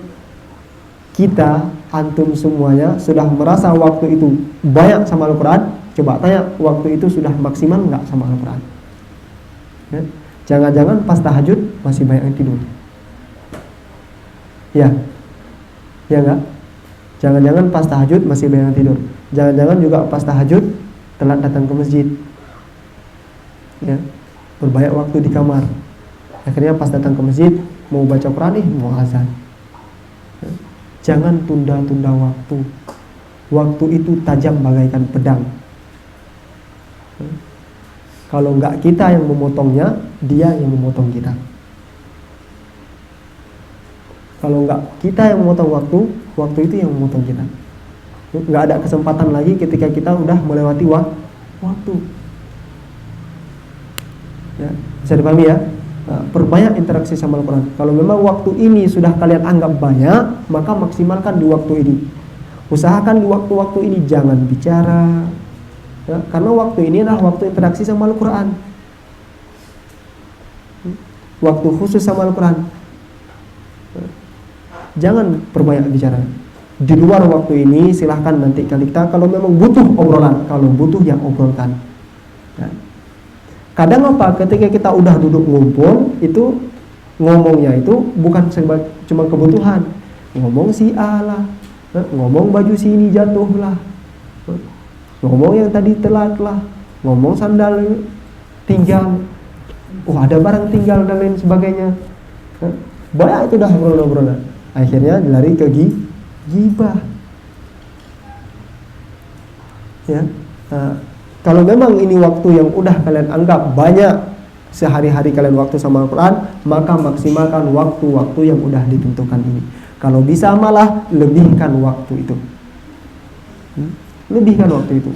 kita, antum semuanya sudah merasa waktu itu banyak sama Al-Quran, coba tanya, waktu itu sudah maksimal nggak sama Al-Quran? Ya. Jangan-jangan pas tahajud masih banyak yang tidur. Ya nggak? Jangan-jangan pas tahajud masih banyak yang tidur. Jangan-jangan juga pas tahajud telat datang ke masjid, ya, berbanyak waktu di kamar. Akhirnya pas datang ke masjid mau baca Quran, mau azan. Ya. Jangan tunda-tunda waktu. Waktu itu tajam bagaikan pedang. Ya. Kalau enggak kita yang memotongnya, dia yang memotong kita. Kalau enggak kita yang memotong waktu, waktu itu yang memotong kita. Enggak ada kesempatan lagi ketika kita udah melewati waktu. Ya, bisa dipahami ya? Nah, perbanyak interaksi sama Al-Quran. Kalau memang waktu ini sudah kalian anggap banyak, maka maksimalkan di waktu ini. Usahakan di waktu-waktu ini jangan bicara, ya, karena waktu ini adalah waktu interaksi sama Al-Quran. Waktu khusus sama Al-Quran. Jangan perbanyak bicara. Di luar waktu ini silahkan nanti kita kalau memang butuh obrolan, kalau butuh yang obrolkan. Ya. Kadang apa? Ketika kita udah duduk ngumpul, itu ngomongnya itu bukan cuma kebutuhan. Ngomong si A lah, ngomong baju si ini jatuh lah, ngomong yang tadi telat lah, ngomong sandal tinggal, ada barang tinggal dan lain sebagainya. Banyak itu dah obrolan-obrolan. Akhirnya lari ke gibah. Ya. Kalau memang ini waktu yang udah kalian anggap banyak sehari-hari kalian waktu sama Al-Quran, maka maksimalkan waktu-waktu yang udah ditentukan ini. Kalau bisa malah lebihkan waktu itu. Lebihkan waktu itu.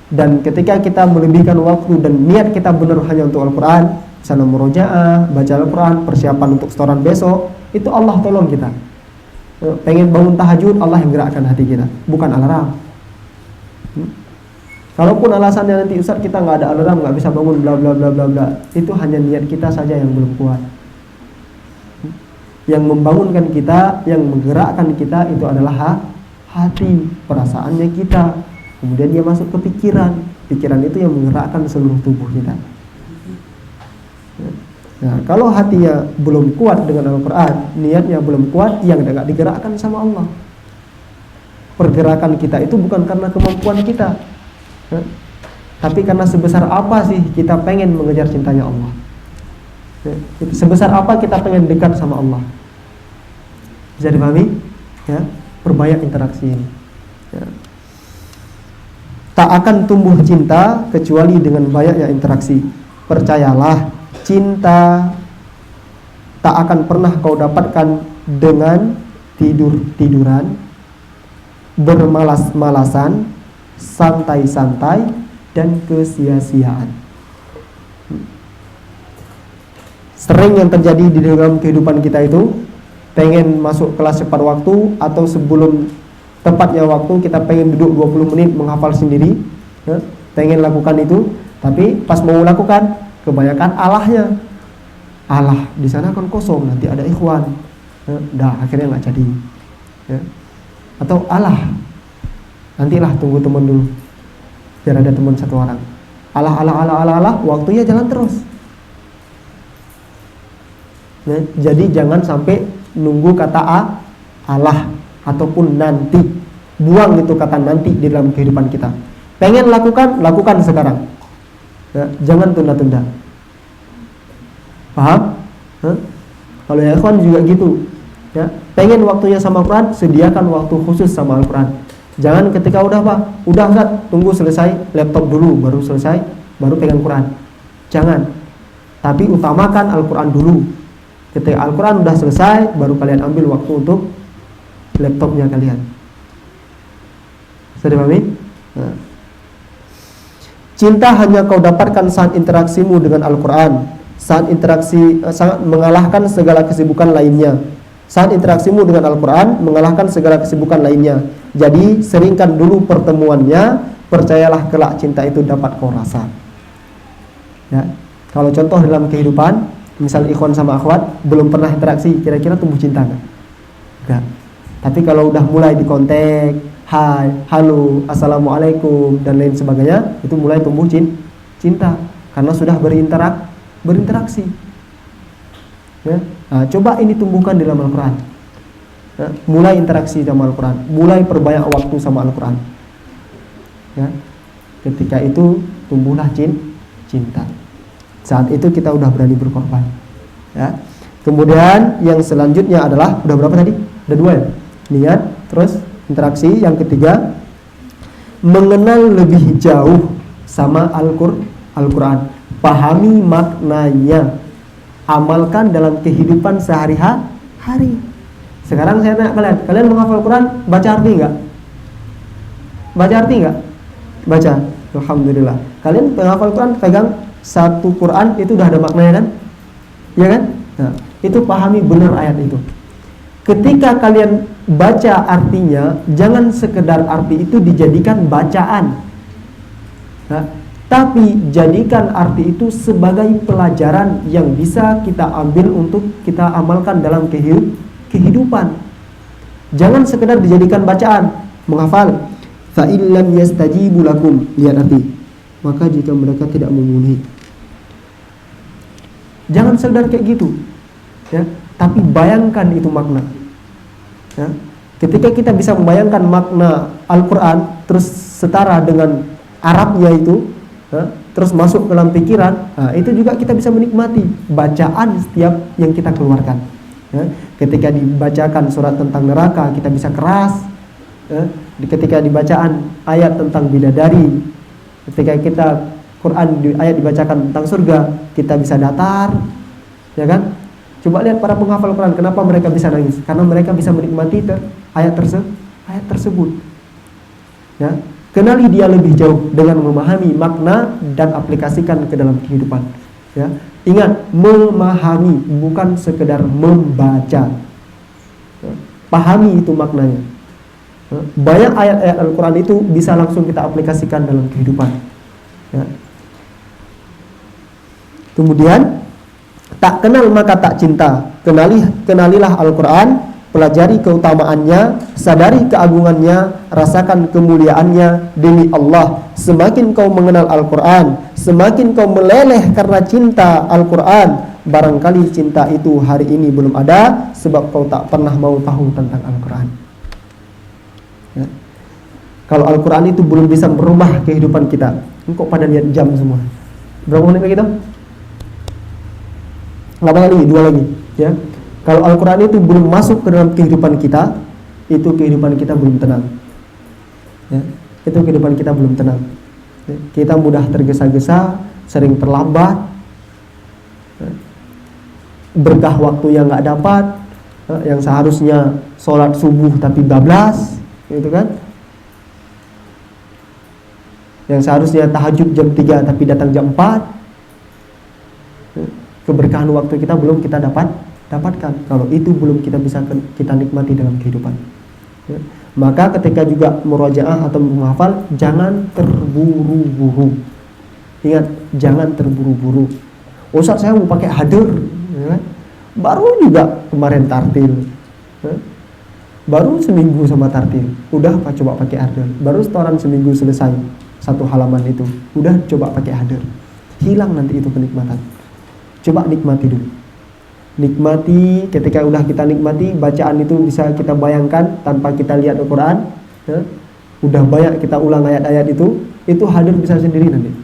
Dan ketika kita melebihkan waktu dan niat kita benar hanya untuk Al-Quran, misalnya murojaah, baca Al-Quran, persiapan untuk setoran besok, itu Allah tolong kita. Pengen bangun tahajud, Allah yang gerakkan hati kita, bukan alarm. Kalaupun alasannya nanti Ustaz kita nggak ada alarm, nggak bisa bangun, bla bla bla bla bla, itu hanya niat kita saja yang belum kuat. Yang membangunkan kita, yang menggerakkan kita itu adalah hati, perasaannya kita. Kemudian dia masuk ke pikiran, pikiran itu yang menggerakkan seluruh tubuh kita. Nah, kalau hatinya belum kuat dengan Al-Quran, niatnya belum kuat, yang nggak digerakkan sama Allah. Pergerakan kita itu bukan karena kemampuan kita, tapi karena sebesar apa sih kita pengen mengejar cintanya Allah. Sebesar apa kita pengen dekat sama Allah. Bisa dipahami? Ya, perbanyak interaksi ini. Ya. Tak akan tumbuh cinta kecuali dengan banyaknya interaksi. Percayalah, cinta tak akan pernah kau dapatkan dengan tidur-tiduran, bermalas-malasan, santai-santai, dan kesia-siaan. Sering yang terjadi di dalam kehidupan kita itu, pengen masuk kelas cepat waktu, atau sebelum tepatnya waktu kita pengen duduk 20 menit menghafal sendiri, ya, pengen lakukan itu, tapi pas mau lakukan kebanyakan alahnya, alah di sana kan kosong, nanti ada ikhwan, ya, akhirnya nggak jadi, ya. Atau alah nantilah tunggu teman dulu, biar ada teman satu orang, alah, waktunya jalan terus. Ya, jadi jangan sampai nunggu kata alah ataupun nanti, buang itu kata nanti di dalam kehidupan kita. Pengen lakukan sekarang, ya, jangan tunda-tunda. Paham? Kalau ya ikhwan juga gitu, ya, pengen waktunya sama Al-Quran, sediakan waktu khusus sama Al-Quran. Jangan ketika udah Ustaz, tunggu selesai laptop dulu baru selesai, baru pegang Quran. Jangan. Tapi utamakan Al-Quran dulu. Ketika Al-Quran udah selesai, baru kalian ambil waktu untuk laptopnya kalian. Sudah pahami? Nah. Cinta hanya kau dapatkan saat interaksimu dengan Al-Quran, saat interaksi sangat mengalahkan segala kesibukan lainnya. Saat interaksimu dengan Al-Quran mengalahkan segala kesibukan lainnya. Jadi seringkan dulu pertemuannya, percayalah kelak cinta itu dapat kau rasa. Ya. Kalau contoh dalam kehidupan, misal ikhwan sama akhwat belum pernah interaksi, kira-kira tumbuh cinta nggak? Enggak. Tapi kalau udah mulai di kontak, hai, halo, assalamualaikum dan lain sebagainya, itu mulai tumbuh cinta karena sudah berinteraksi. Ya. Nah, coba ini tumbuhkan dalam Al-Quran. Ya. Mulai interaksi sama Al-Quran, mulai perbanyak waktu sama Al-Quran. Ya. Ketika itu tumbuhlah cinta. Saat itu kita udah berani berkorban. Ya. Kemudian yang selanjutnya adalah, udah berapa tadi? Udah 2 ya? Niat, terus interaksi. Yang ketiga, mengenal lebih jauh sama Al-Quran. Pahami maknanya, amalkan dalam kehidupan sehari-hari. Sekarang saya tanya kalian menghafal Quran, baca arti enggak? Baca arti enggak? Baca. Alhamdulillah. Kalian menghafal Quran, pegang satu Quran itu udah ada maknanya kan? Ya kan? Nah, itu pahami benar ayat itu. Ketika kalian baca artinya, jangan sekedar arti itu dijadikan bacaan. Nah, tapi jadikan arti itu sebagai pelajaran yang bisa kita ambil untuk kita amalkan dalam kehidupan. Jangan sekedar dijadikan bacaan, menghafal. Fa illam yastajibu lakum, lihat arti. Maka jika mereka tidak memenuhi. Jangan sekedar kayak gitu. Ya, tapi bayangkan itu makna. Ya. Ketika kita bisa membayangkan makna Al-Quran terus setara dengan Arabnya itu, ya, terus masuk ke dalam pikiran, nah, itu juga kita bisa menikmati bacaan setiap yang kita keluarkan. Ya. Ketika dibacakan surat tentang neraka, kita bisa keras. Ya. Ketika dibacaan ayat tentang bidadari, ketika kita ayat dibacakan tentang surga, kita bisa datar, ya kan? Coba lihat para penghafal Quran, kenapa mereka bisa nangis? Karena mereka bisa menikmati ayat tersebut. Ya, kenali dia lebih jauh dengan memahami makna dan aplikasikan ke dalam kehidupan. Ya, ingat, memahami bukan sekedar membaca. Ya, pahami itu maknanya. Ya, banyak ayat-ayat Al-Quran itu bisa langsung kita aplikasikan dalam kehidupan. Ya. Kemudian, tak kenal maka tak cinta. Kenalilah Al-Quran, pelajari keutamaannya, sadari keagungannya, rasakan kemuliaannya demi Allah. Semakin kau mengenal Al-Quran, semakin kau meleleh karena cinta Al-Quran. Barangkali cinta itu hari ini belum ada, sebab kau tak pernah mau tahu tentang Al-Quran. Ya. Kalau Al-Quran itu belum bisa merubah kehidupan kita, kok pada lihat jam semua? Berapa menit lagi tuh? 8 lagi, 2 lagi, ya. Kalau Al-Quran itu belum masuk ke dalam kehidupan kita, itu kehidupan kita belum tenang. Ya, itu kehidupan kita belum tenang. Ya, kita mudah tergesa-gesa, sering terlambat, ya, berkah waktu yang nggak dapat, ya, yang seharusnya sholat subuh tapi bablas, gitu kan? Yang seharusnya tahajud jam 3 tapi datang jam 4. Keberkahan waktu kita belum kita dapatkan. Kalau itu belum kita bisa kita nikmati dalam kehidupan. Ya. Maka ketika juga murojaah atau menghafal, jangan terburu-buru. Ingat, jangan terburu-buru. Ustaz, saya mau pakai hadir, ya. Baru juga kemarin tartil, ya. Baru seminggu sama tartil, udah coba pakai hadir. Baru setoran seminggu selesai 1 halaman itu, udah coba pakai hadir. Hilang nanti itu kenikmatan. Coba nikmati dulu. Nikmati, ketika udah kita nikmati, bacaan itu bisa kita bayangkan tanpa kita lihat Al-Quran, ya. Udah banyak kita ulang ayat-ayat itu hadir bisa sendiri nanti,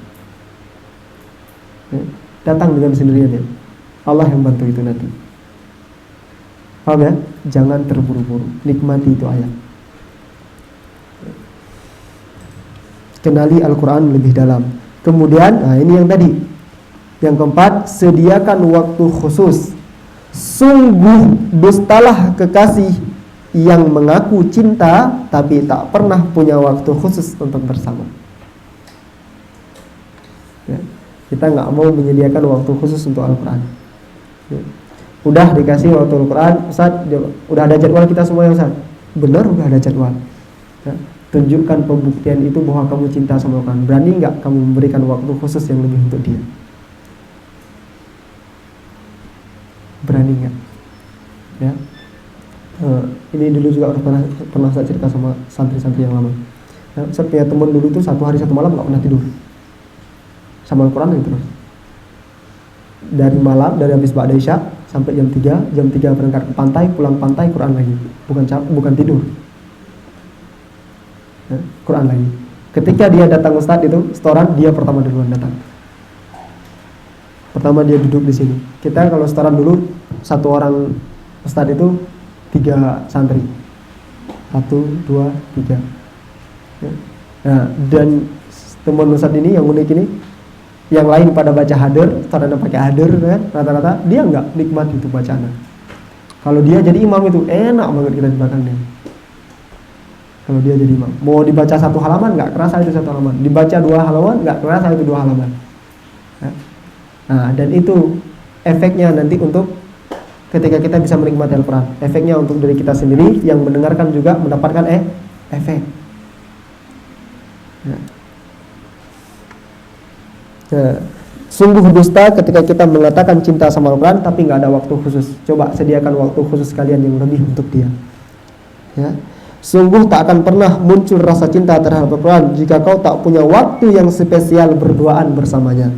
ya. Datang dengan sendirinya, ya. Allah yang bantu itu nanti. Paham ya? Jangan terburu-buru, nikmati itu ayat. Kenali Al-Quran lebih dalam. Kemudian, nah ini yang tadi. Yang keempat, sediakan waktu khusus. Sungguh dustalah kekasih yang mengaku cinta tapi tak pernah punya waktu khusus untuk bersama. Ya, kita nggak mau menyediakan waktu khusus untuk Al-Quran. Ya. Udah dikasih waktu Al-Quran, Ustaz, udah ada jadwal kita semua ya Ustaz? Benar, udah ada jadwal. Ya. Tunjukkan pembuktian itu bahwa kamu cinta sama Al-Quran. Berani nggak kamu memberikan waktu khusus yang lebih untuk dia? Berani nggak? Ya. Ini dulu juga pernah saya cerita sama santri-santri yang lama. Ya, saya punya teman dulu itu 1 hari 1 malam nggak pernah tidur sama Al-Quran itu terus. Dari malam, dari habis ba'da isya sampai jam 3 berangkat ke pantai, pulang pantai Quran lagi. Bukan tidur. Ya, Quran lagi. Ketika dia datang Ustadz itu setoran, dia pertama duluan datang. Pertama dia duduk di sini. Kita kalau setoran dulu satu orang Ustadz itu 3 santri. 1, 2, 3. Ya. Nah, dan teman Ustadz ini yang unik ini, yang lain pada baca hadir, setorannya pakai hadir kan, rata-rata dia enggak nikmat itu bacaannya. Kalau dia jadi imam itu enak banget kita di belakangnya. Kalau dia jadi imam, mau dibaca 1 halaman nggak kerasa itu 1 halaman, dibaca 2 halaman nggak kerasa itu 2 halaman. Ya. Nah, dan itu efeknya nanti untuk ketika kita bisa menikmati Al-Quran, efeknya untuk diri kita sendiri yang mendengarkan juga mendapatkan efek. Ya. Ya. Sungguh dusta ketika kita mengatakan cinta sama Al-Quran tapi nggak ada waktu khusus. Coba sediakan waktu khusus kalian yang lebih untuk dia. Ya. Sungguh tak akan pernah muncul rasa cinta terhadap Al-Quran jika kau tak punya waktu yang spesial berduaan bersamanya.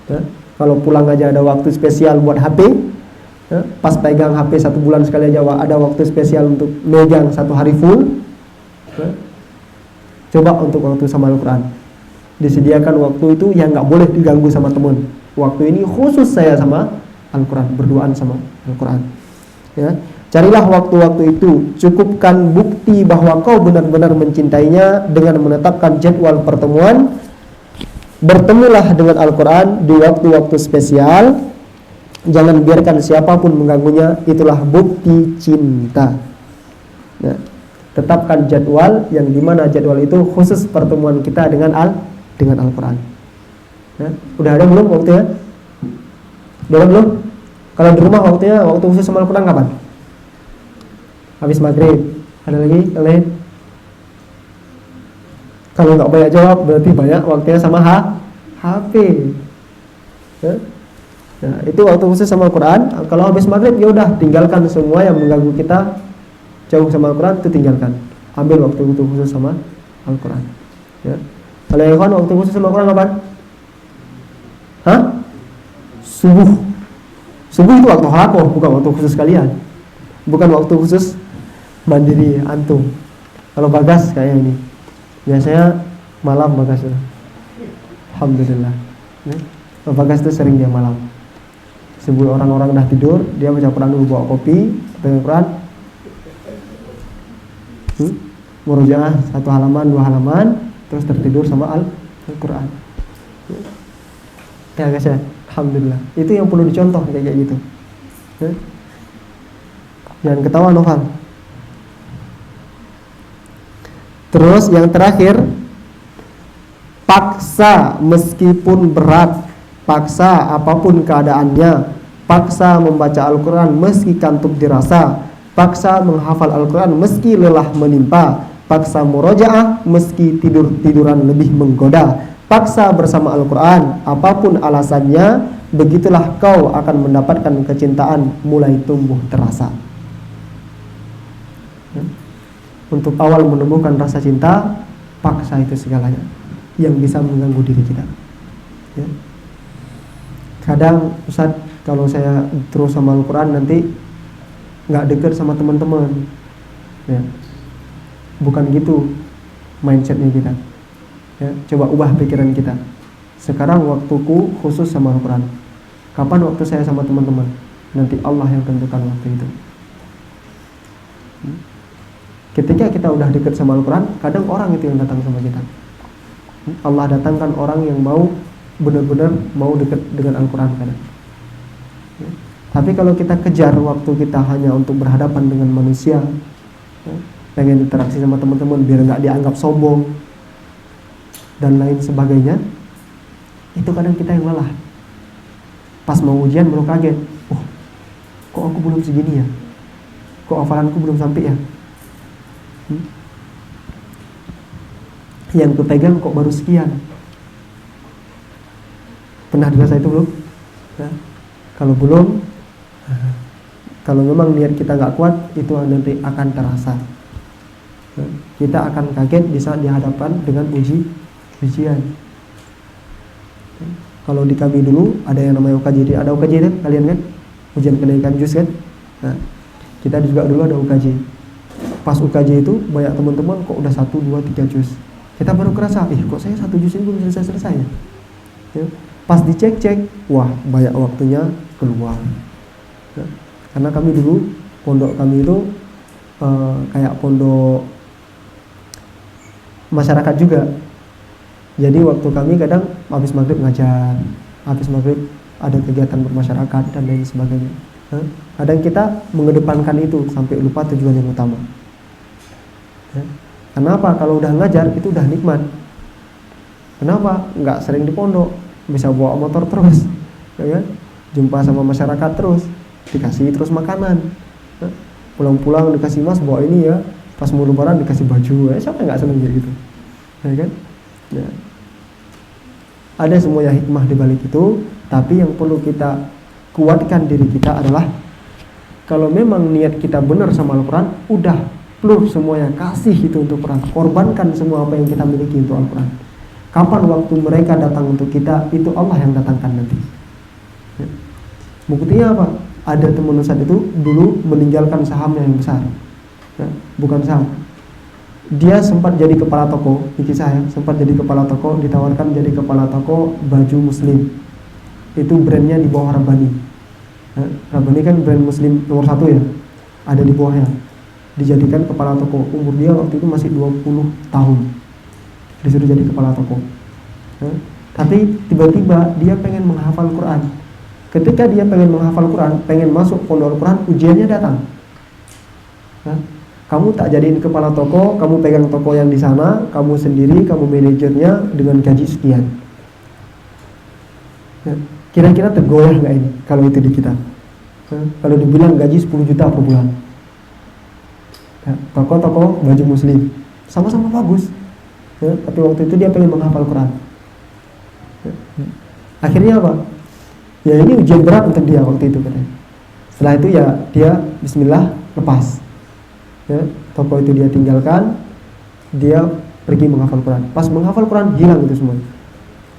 Ya. Kalau pulang aja ada waktu spesial buat HP, ya. Pas pegang HP 1 bulan sekali aja ada waktu spesial untuk megang 1 hari full. Ya. Coba untuk waktu sama Al-Quran, disediakan waktu itu yang nggak boleh diganggu sama teman. Waktu ini khusus saya sama Al-Quran, berduaan sama Al-Quran. Ya. Carilah waktu-waktu itu, cukupkan bukti bahwa kau benar-benar mencintainya dengan menetapkan jadwal pertemuan. Bertemulah dengan Al-Quran di waktu-waktu spesial. Jangan biarkan siapapun mengganggunya. Itulah bukti cinta. Nah, tetapkan jadwal yang dimana jadwal itu khusus pertemuan kita dengan Al-Quran. Nah, udah ada belum waktunya? Udah ada belum? Kalau di rumah waktunya, waktu khusus sama Al-Quran kapan? Habis maghrib. Ada lagi yang lain? Kalau nggak banyak jawab berarti banyak waktunya sama HP. Ya? Nah, itu waktu khusus sama Al-Quran. Kalau habis maghrib ya udah tinggalkan semua yang mengganggu kita, jauh sama Al-Quran itu tinggalkan. Ambil waktu khusus sama Al-Quran. Ya. Kalau yang kawan waktu khusus sama Al-Quran kapan? Subuh. Subuh itu waktu halakoh, bukan waktu khusus kalian. Bukan waktu khusus mandiri antum. Kalau Bagas kayak ini biasanya malam Bagas itu. Alhamdulillah. Kalau Bagas itu sering dia malam. Sebelum orang-orang dah tidur, dia baca Quran dulu, bawa kopi, baca Quran. Murojaah 1 halaman, 2 halaman, terus tertidur sama Al-Quran. Ya guys ya, alhamdulillah. Itu yang perlu dicontoh kayak gitu. Jangan ketawa Noval. Terus yang terakhir, paksa meskipun berat, paksa apapun keadaannya, paksa membaca Al-Quran meski kantuk dirasa, paksa menghafal Al-Quran meski lelah menimpa, paksa murojaah meski tidur-tiduran lebih menggoda, paksa bersama Al-Quran apapun alasannya, begitulah kau akan mendapatkan kecintaan mulai tumbuh terasa. Untuk awal menumbuhkan rasa cinta, paksa itu segalanya yang bisa mengganggu diri kita. Ya. Kadang Ustaz, kalau saya terus sama Al-Quran nanti nggak dekat sama teman-teman. Ya. Bukan gitu mindsetnya kita. Ya. Coba ubah pikiran kita. Sekarang waktuku khusus sama Al-Quran. Kapan waktu saya sama teman-teman? Nanti Allah yang tentukan waktu itu. Ketika kita udah dekat sama Al-Quran, kadang orang itu yang datang sama kita. Allah datangkan orang yang mau benar-benar mau dekat dengan Al-Quran kadang. Ya. Tapi kalau kita kejar waktu kita hanya untuk berhadapan dengan manusia, ya, pengen interaksi sama teman-teman biar nggak dianggap sombong dan lain sebagainya, itu kadang kita yang lelah. Pas mau ujian baru kaget, kok aku belum segini ya? Kok hafalanku belum sampai ya? Yang kupegang kok baru sekian. Pernah dirasa itu belum? Nah, kalau belum, kalau memang niat kita nggak kuat, itu nanti akan terasa. Nah, kita akan kaget di saat dihadapkan dengan ujian. Kalau di kami dulu ada yang namanya UKJ, ada UKJ kan kalian kan? Ujian kenaikan juz kan? Nah, kita juga dulu ada UKJ. Pas UKJ itu banyak teman-teman kok udah 1, 2, 3 juz. Kita baru kerasa, kok saya 1 juz ini belum selesai-selesai ya. Pas dicek-cek, wah banyak waktunya keluar. Karena kami dulu, pondok kami itu kayak pondok masyarakat juga. Jadi waktu kami kadang habis maghrib ngajar, habis maghrib ada kegiatan bermasyarakat dan lain sebagainya. Kadang kita mengedepankan itu sampai lupa tujuan yang utama. Kenapa? Kalau udah ngajar itu udah nikmat. Kenapa? Nggak sering di pondok, bisa bawa motor terus, ya kan? Jumpa sama masyarakat terus, dikasih terus makanan. Pulang-pulang dikasih mas bawa ini ya, pas mau lebaran dikasih baju. Siapa nggak seneng gitu, ya kan? Ya. Ada semuanya hikmah di balik itu, tapi yang perlu kita kuatkan diri kita adalah kalau memang niat kita benar sama Al-Quran, udah pelur semuanya, kasih itu untuk Quran, korbankan semua apa yang kita miliki untuk Al-Quran. Kapan waktu mereka datang untuk kita, itu Allah yang datangkan nanti. Ya. Buktinya apa? Ada teman Ustaz itu dulu meninggalkan sahamnya yang besar, ya, bukan saham. Dia sempat jadi kepala toko, di kisah ya, sempat jadi kepala toko, ditawarkan jadi kepala toko baju muslim. Itu brandnya di bawah Rabbani. Rabbani kan brand muslim nomor 1 ya, ada di bawahnya. Dijadikan kepala toko, umur dia waktu itu masih 20 tahun, disuruh jadi kepala toko. Tapi tiba-tiba dia pengen menghafal Quran. Ketika dia pengen menghafal Quran, pengen masuk pondok Al-Quran, ujiannya datang. Kamu tak jadiin kepala toko, kamu pegang toko yang di sana, kamu sendiri, kamu manajernya dengan gaji sekian. Kira-kira tergoyah nggak ini kalau itu di kita? Kalau dibilang gaji 10 juta per bulan, toko-toko baju muslim, sama-sama bagus. Tapi waktu itu dia pengen menghafal Quran. Akhirnya apa? Ya ini ujian berat untuk dia waktu itu katanya. Setelah itu ya dia Bismillah lepas. Ya, toko itu dia tinggalkan, dia pergi menghafal Quran. Pas menghafal Quran hilang itu semua.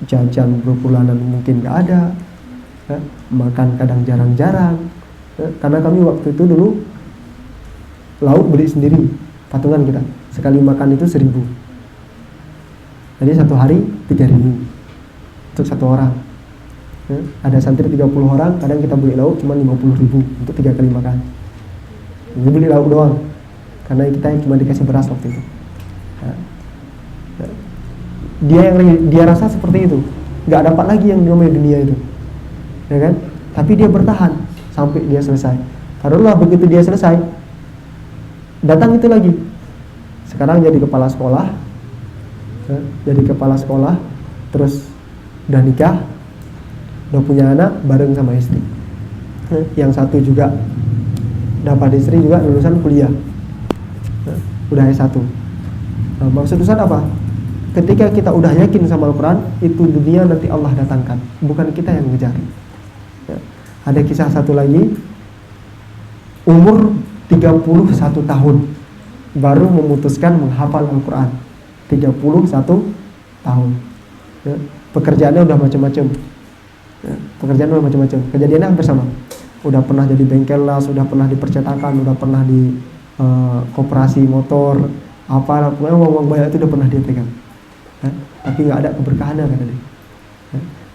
Jajan berbulanan mungkin nggak ada, ya, makan kadang jarang-jarang. Ya, karena kami waktu itu dulu lauk beli sendiri, patungan kita. Sekali makan itu 1.000. Jadi 1 hari 3.000 untuk 1 orang. Ya, ada santri 30 orang, kadang kita beli lauk cuma 50.000 untuk 3 kali makan. Ini beli lauk doang. Karena kita cuma dikasih beras waktu itu. Dia rasa seperti itu, nggak dapat lagi yang namanya dunia itu, ya kan? Tapi dia bertahan sampai dia selesai. Karena begitu dia selesai, datang itu lagi. Sekarang jadi kepala sekolah, terus udah nikah, udah punya anak bareng sama istri. Yang satu juga dapat istri juga lulusan kuliah. Udah S1. Maksud Ustaz apa? Ketika kita udah yakin sama Al-Quran, itu dunia nanti Allah datangkan, bukan kita yang ngejar. Ya. Ada kisah satu lagi, umur 31 tahun baru memutuskan menghafal Al-Quran. 31 tahun. Ya. Pekerjaannya udah macam-macam. Ya. Pekerjaannya udah macam-macam. Kejadiannya hampir sama. Udah pernah jadi bengkel las, udah pernah di percetakan, udah pernah di koperasi motor, apalah, pokoknya uang banyak itu udah pernah dia pegang. Tapi nggak ada keberkahannya kata dia.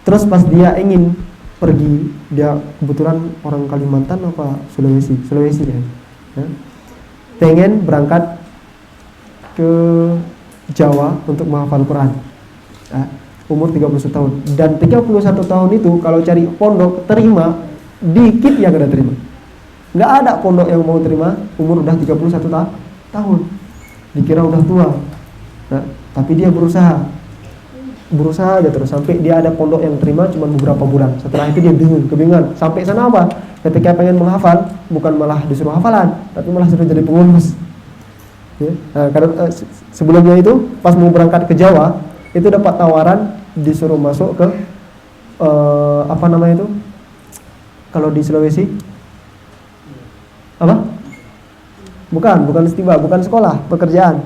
Terus pas dia ingin pergi, dia kebetulan orang Kalimantan apa Sulawesi ya. Pengen berangkat ke Jawa untuk menghafal Quran. Umur 31 tahun. Dan 31 tahun itu kalau cari pondok terima, dikit yang ada terima. Nggak ada pondok yang mau terima umur udah 31 tahun. Dikira udah tua. Tapi dia berusaha aja terus sampai dia ada pondok yang terima cuma beberapa bulan. Setelah itu dia kebingungan. Sampai sana apa? Ketika pengen menghafal, bukan malah disuruh hafalan, tapi malah suruh jadi pengurus. Ya. Karena sebelumnya itu pas mau berangkat ke Jawa, itu dapat tawaran disuruh masuk ke apa namanya itu? Kalau di Sulawesi apa? Bukan istiba, bukan sekolah, pekerjaan.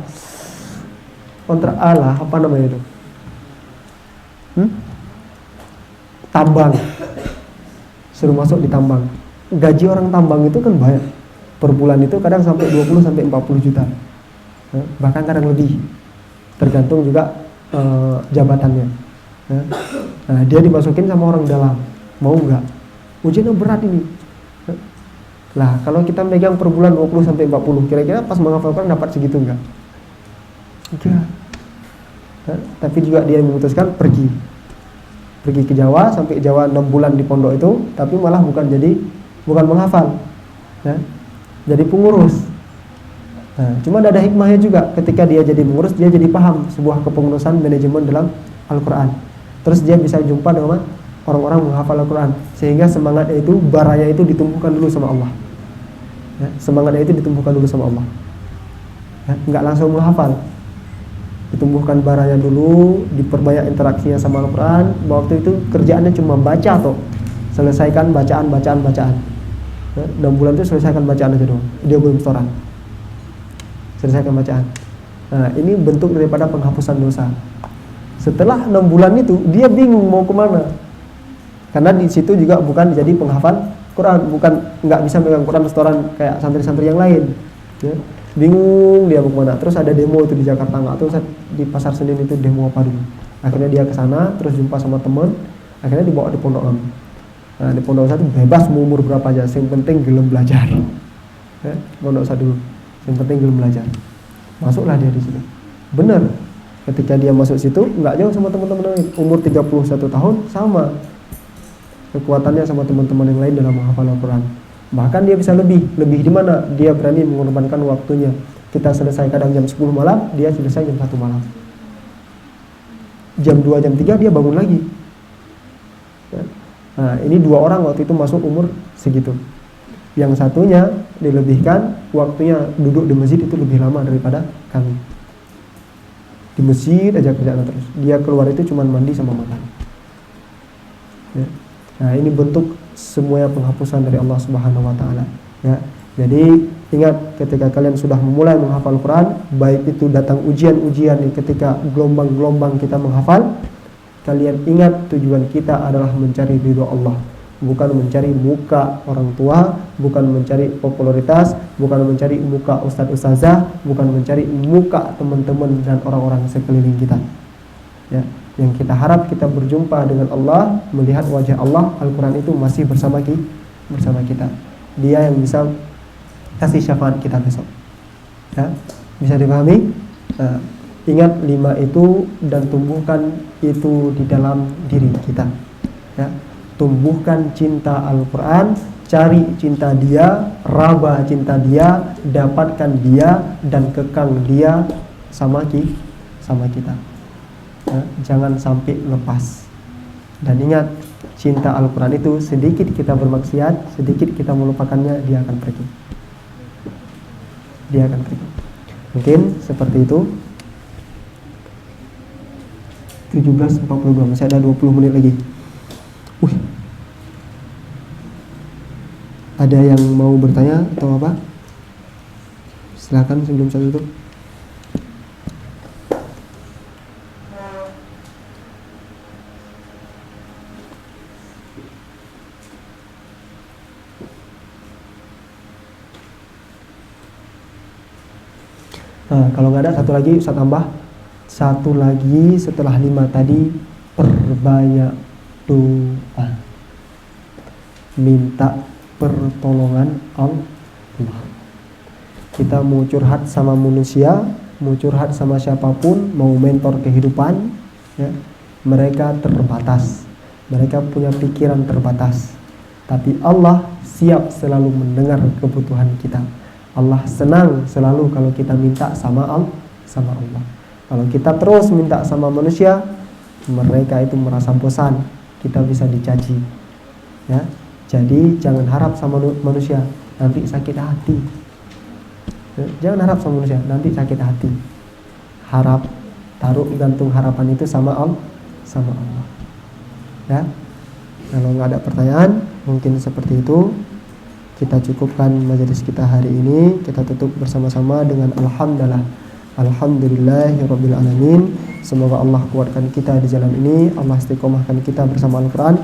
Kontrak Allah, apa namanya itu? Tambang. Suruh masuk di tambang. Gaji orang tambang itu kan banyak. Per bulan itu kadang sampai 20 sampai 40 juta. Bahkan kadang lebih. tergantung juga jabatannya. Ya. Nah, dia dimasukin sama orang dalam, mau nggak? Ujiannya berat ini. Lah, kalau kita megang per bulan 20 sampai 40, kira-kira pas menghafal Quran dapat segitu enggak? Enggak. Nah, tapi juga dia memutuskan pergi ke Jawa, sampai Jawa 6 bulan di pondok itu, tapi malah bukan menghafal, ya, jadi pengurus. Nah, cuma ada hikmahnya juga, ketika dia jadi pengurus, dia jadi paham sebuah kepengurusan manajemen dalam Al-Quran. Terus dia bisa jumpa dengan orang-orang menghafal Al-Quran, sehingga semangatnya itu, baranya itu ditumbuhkan dulu sama Allah, ya, semangatnya itu ditumbuhkan dulu sama Allah, ya, nggak langsung menghafal, ditumbuhkan baranya dulu, diperbanyak interaksinya sama Al-Quran. Waktu itu kerjaannya cuma baca toh, selesaikan bacaan, ya, 6 bulan itu selesaikan bacaan aja doang, dia belum setoran, selesaikan bacaan. Nah, ini bentuk daripada penghapusan dosa. Setelah 6 bulan itu dia bingung mau kemana, karena di situ juga bukan jadi penghafal Quran, bukan, nggak bisa megang Quran setoran kayak santri-santri yang lain, ya. Bingung dia mau kemana. Terus ada demo itu di Jakarta, nggak tahu di Pasar Senen itu demo apa dulu. Akhirnya dia ke sana, terus jumpa sama teman, akhirnya dibawa di pondok kami. Nah, di pondok satu bebas mau umur berapa aja, yang penting gelem belajar, ya, pondok satu dulu, yang penting gelem belajar. Masuklah dia di situ. Bener, ketika dia masuk situ nggak jauh sama teman-teman lain, umur 31 tahun sama kekuatannya sama teman-teman yang lain dalam menghafal Al-Quran. Bahkan dia bisa lebih di mana? Dia berani mengorbankan waktunya. Kita selesai kadang jam 10 malam, dia selesai jam 1 malam. Jam 2, jam 3 dia bangun lagi. Ya. Nah, ini 2 orang waktu itu masuk umur segitu. Yang satunya dilebihkan, waktunya duduk di masjid itu lebih lama daripada kami. Di masjid aja kerjaan terus. Dia keluar itu cuma mandi sama makan. Ya. Nah, ini bentuk semuanya penghapusan dari Allah Subhanahu wa taala, ya. Jadi ingat, ketika kalian sudah memulai menghafal Quran, baik itu datang ujian-ujian ketika gelombang-gelombang kita menghafal, kalian ingat tujuan kita adalah mencari ridho Allah, bukan mencari muka orang tua, bukan mencari popularitas, bukan mencari muka ustadz-ustazah, bukan mencari muka teman-teman dan orang-orang sekeliling kita, ya. Yang kita harap kita berjumpa dengan Allah, melihat wajah Allah. Al-Quran itu masih bersama kita. Dia yang bisa kasih syafaat kita besok, ya. Bisa dipahami? Nah, ingat 5 itu dan tumbuhkan itu di dalam diri kita, ya. Tumbuhkan cinta Al-Quran, cari cinta dia, raba cinta dia, dapatkan dia, dan kekang dia sama kita. Ya, jangan sampai lepas. Dan ingat, cinta Al-Quran itu sedikit kita bermaksiat, sedikit kita melupakannya, dia akan pergi. Mungkin seperti itu. 17.42, masih ada 20 menit lagi. Ada yang mau bertanya atau apa? Silakan sebelum saya tutup. Nah, kalau nggak ada, satu lagi setelah 5 tadi, perbanyak doa, minta pertolongan Allah. Kita mau curhat sama manusia, mau curhat sama siapapun, mau mentor kehidupan, ya, mereka terbatas, mereka punya pikiran terbatas, tapi Allah siap selalu mendengar kebutuhan kita. Allah senang selalu kalau kita minta sama Allah. Kalau kita terus minta sama manusia, mereka itu merasa bosan, kita bisa dicaci, ya. Jadi jangan harap sama manusia, nanti sakit hati, ya. Jangan harap sama manusia, nanti sakit hati. Taruh gantung harapan itu sama Allah, ya. Kalau nggak ada pertanyaan, mungkin seperti itu. Kita cukupkan majelis kita hari ini. Kita tutup bersama-sama dengan Alhamdulillahirabbil alamin. Semoga Allah kuatkan kita di jalan ini, Allah istiqomahkan kita bersama Al-Quran,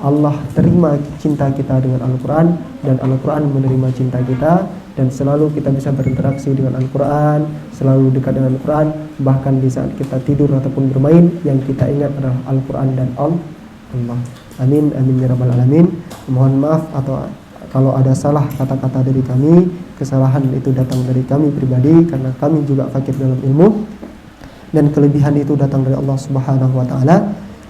Allah terima cinta kita dengan Al-Quran, dan Al-Quran menerima cinta kita. dan selalu kita bisa berinteraksi dengan Al-Quran, selalu dekat dengan Al-Quran, bahkan di saat kita tidur ataupun bermain, yang kita ingat adalah Al-Quran dan Allah. Amin, amin ya rabbal alamin. Mohon maaf atau kalau ada salah kata-kata dari kami, kesalahan itu datang dari kami pribadi karena kami juga fakir dalam ilmu, dan kelebihan itu datang dari Allah Subhanahu wa taala.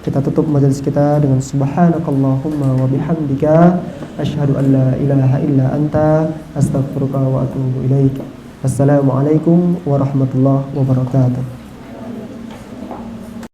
Kita tutup majelis kita dengan subhanakallahumma wa bihamdika asyhadu an la ilaha illa anta astaghfiruka wa atubu ilaik. Assalamualaikum warahmatullahi wabarakatuh.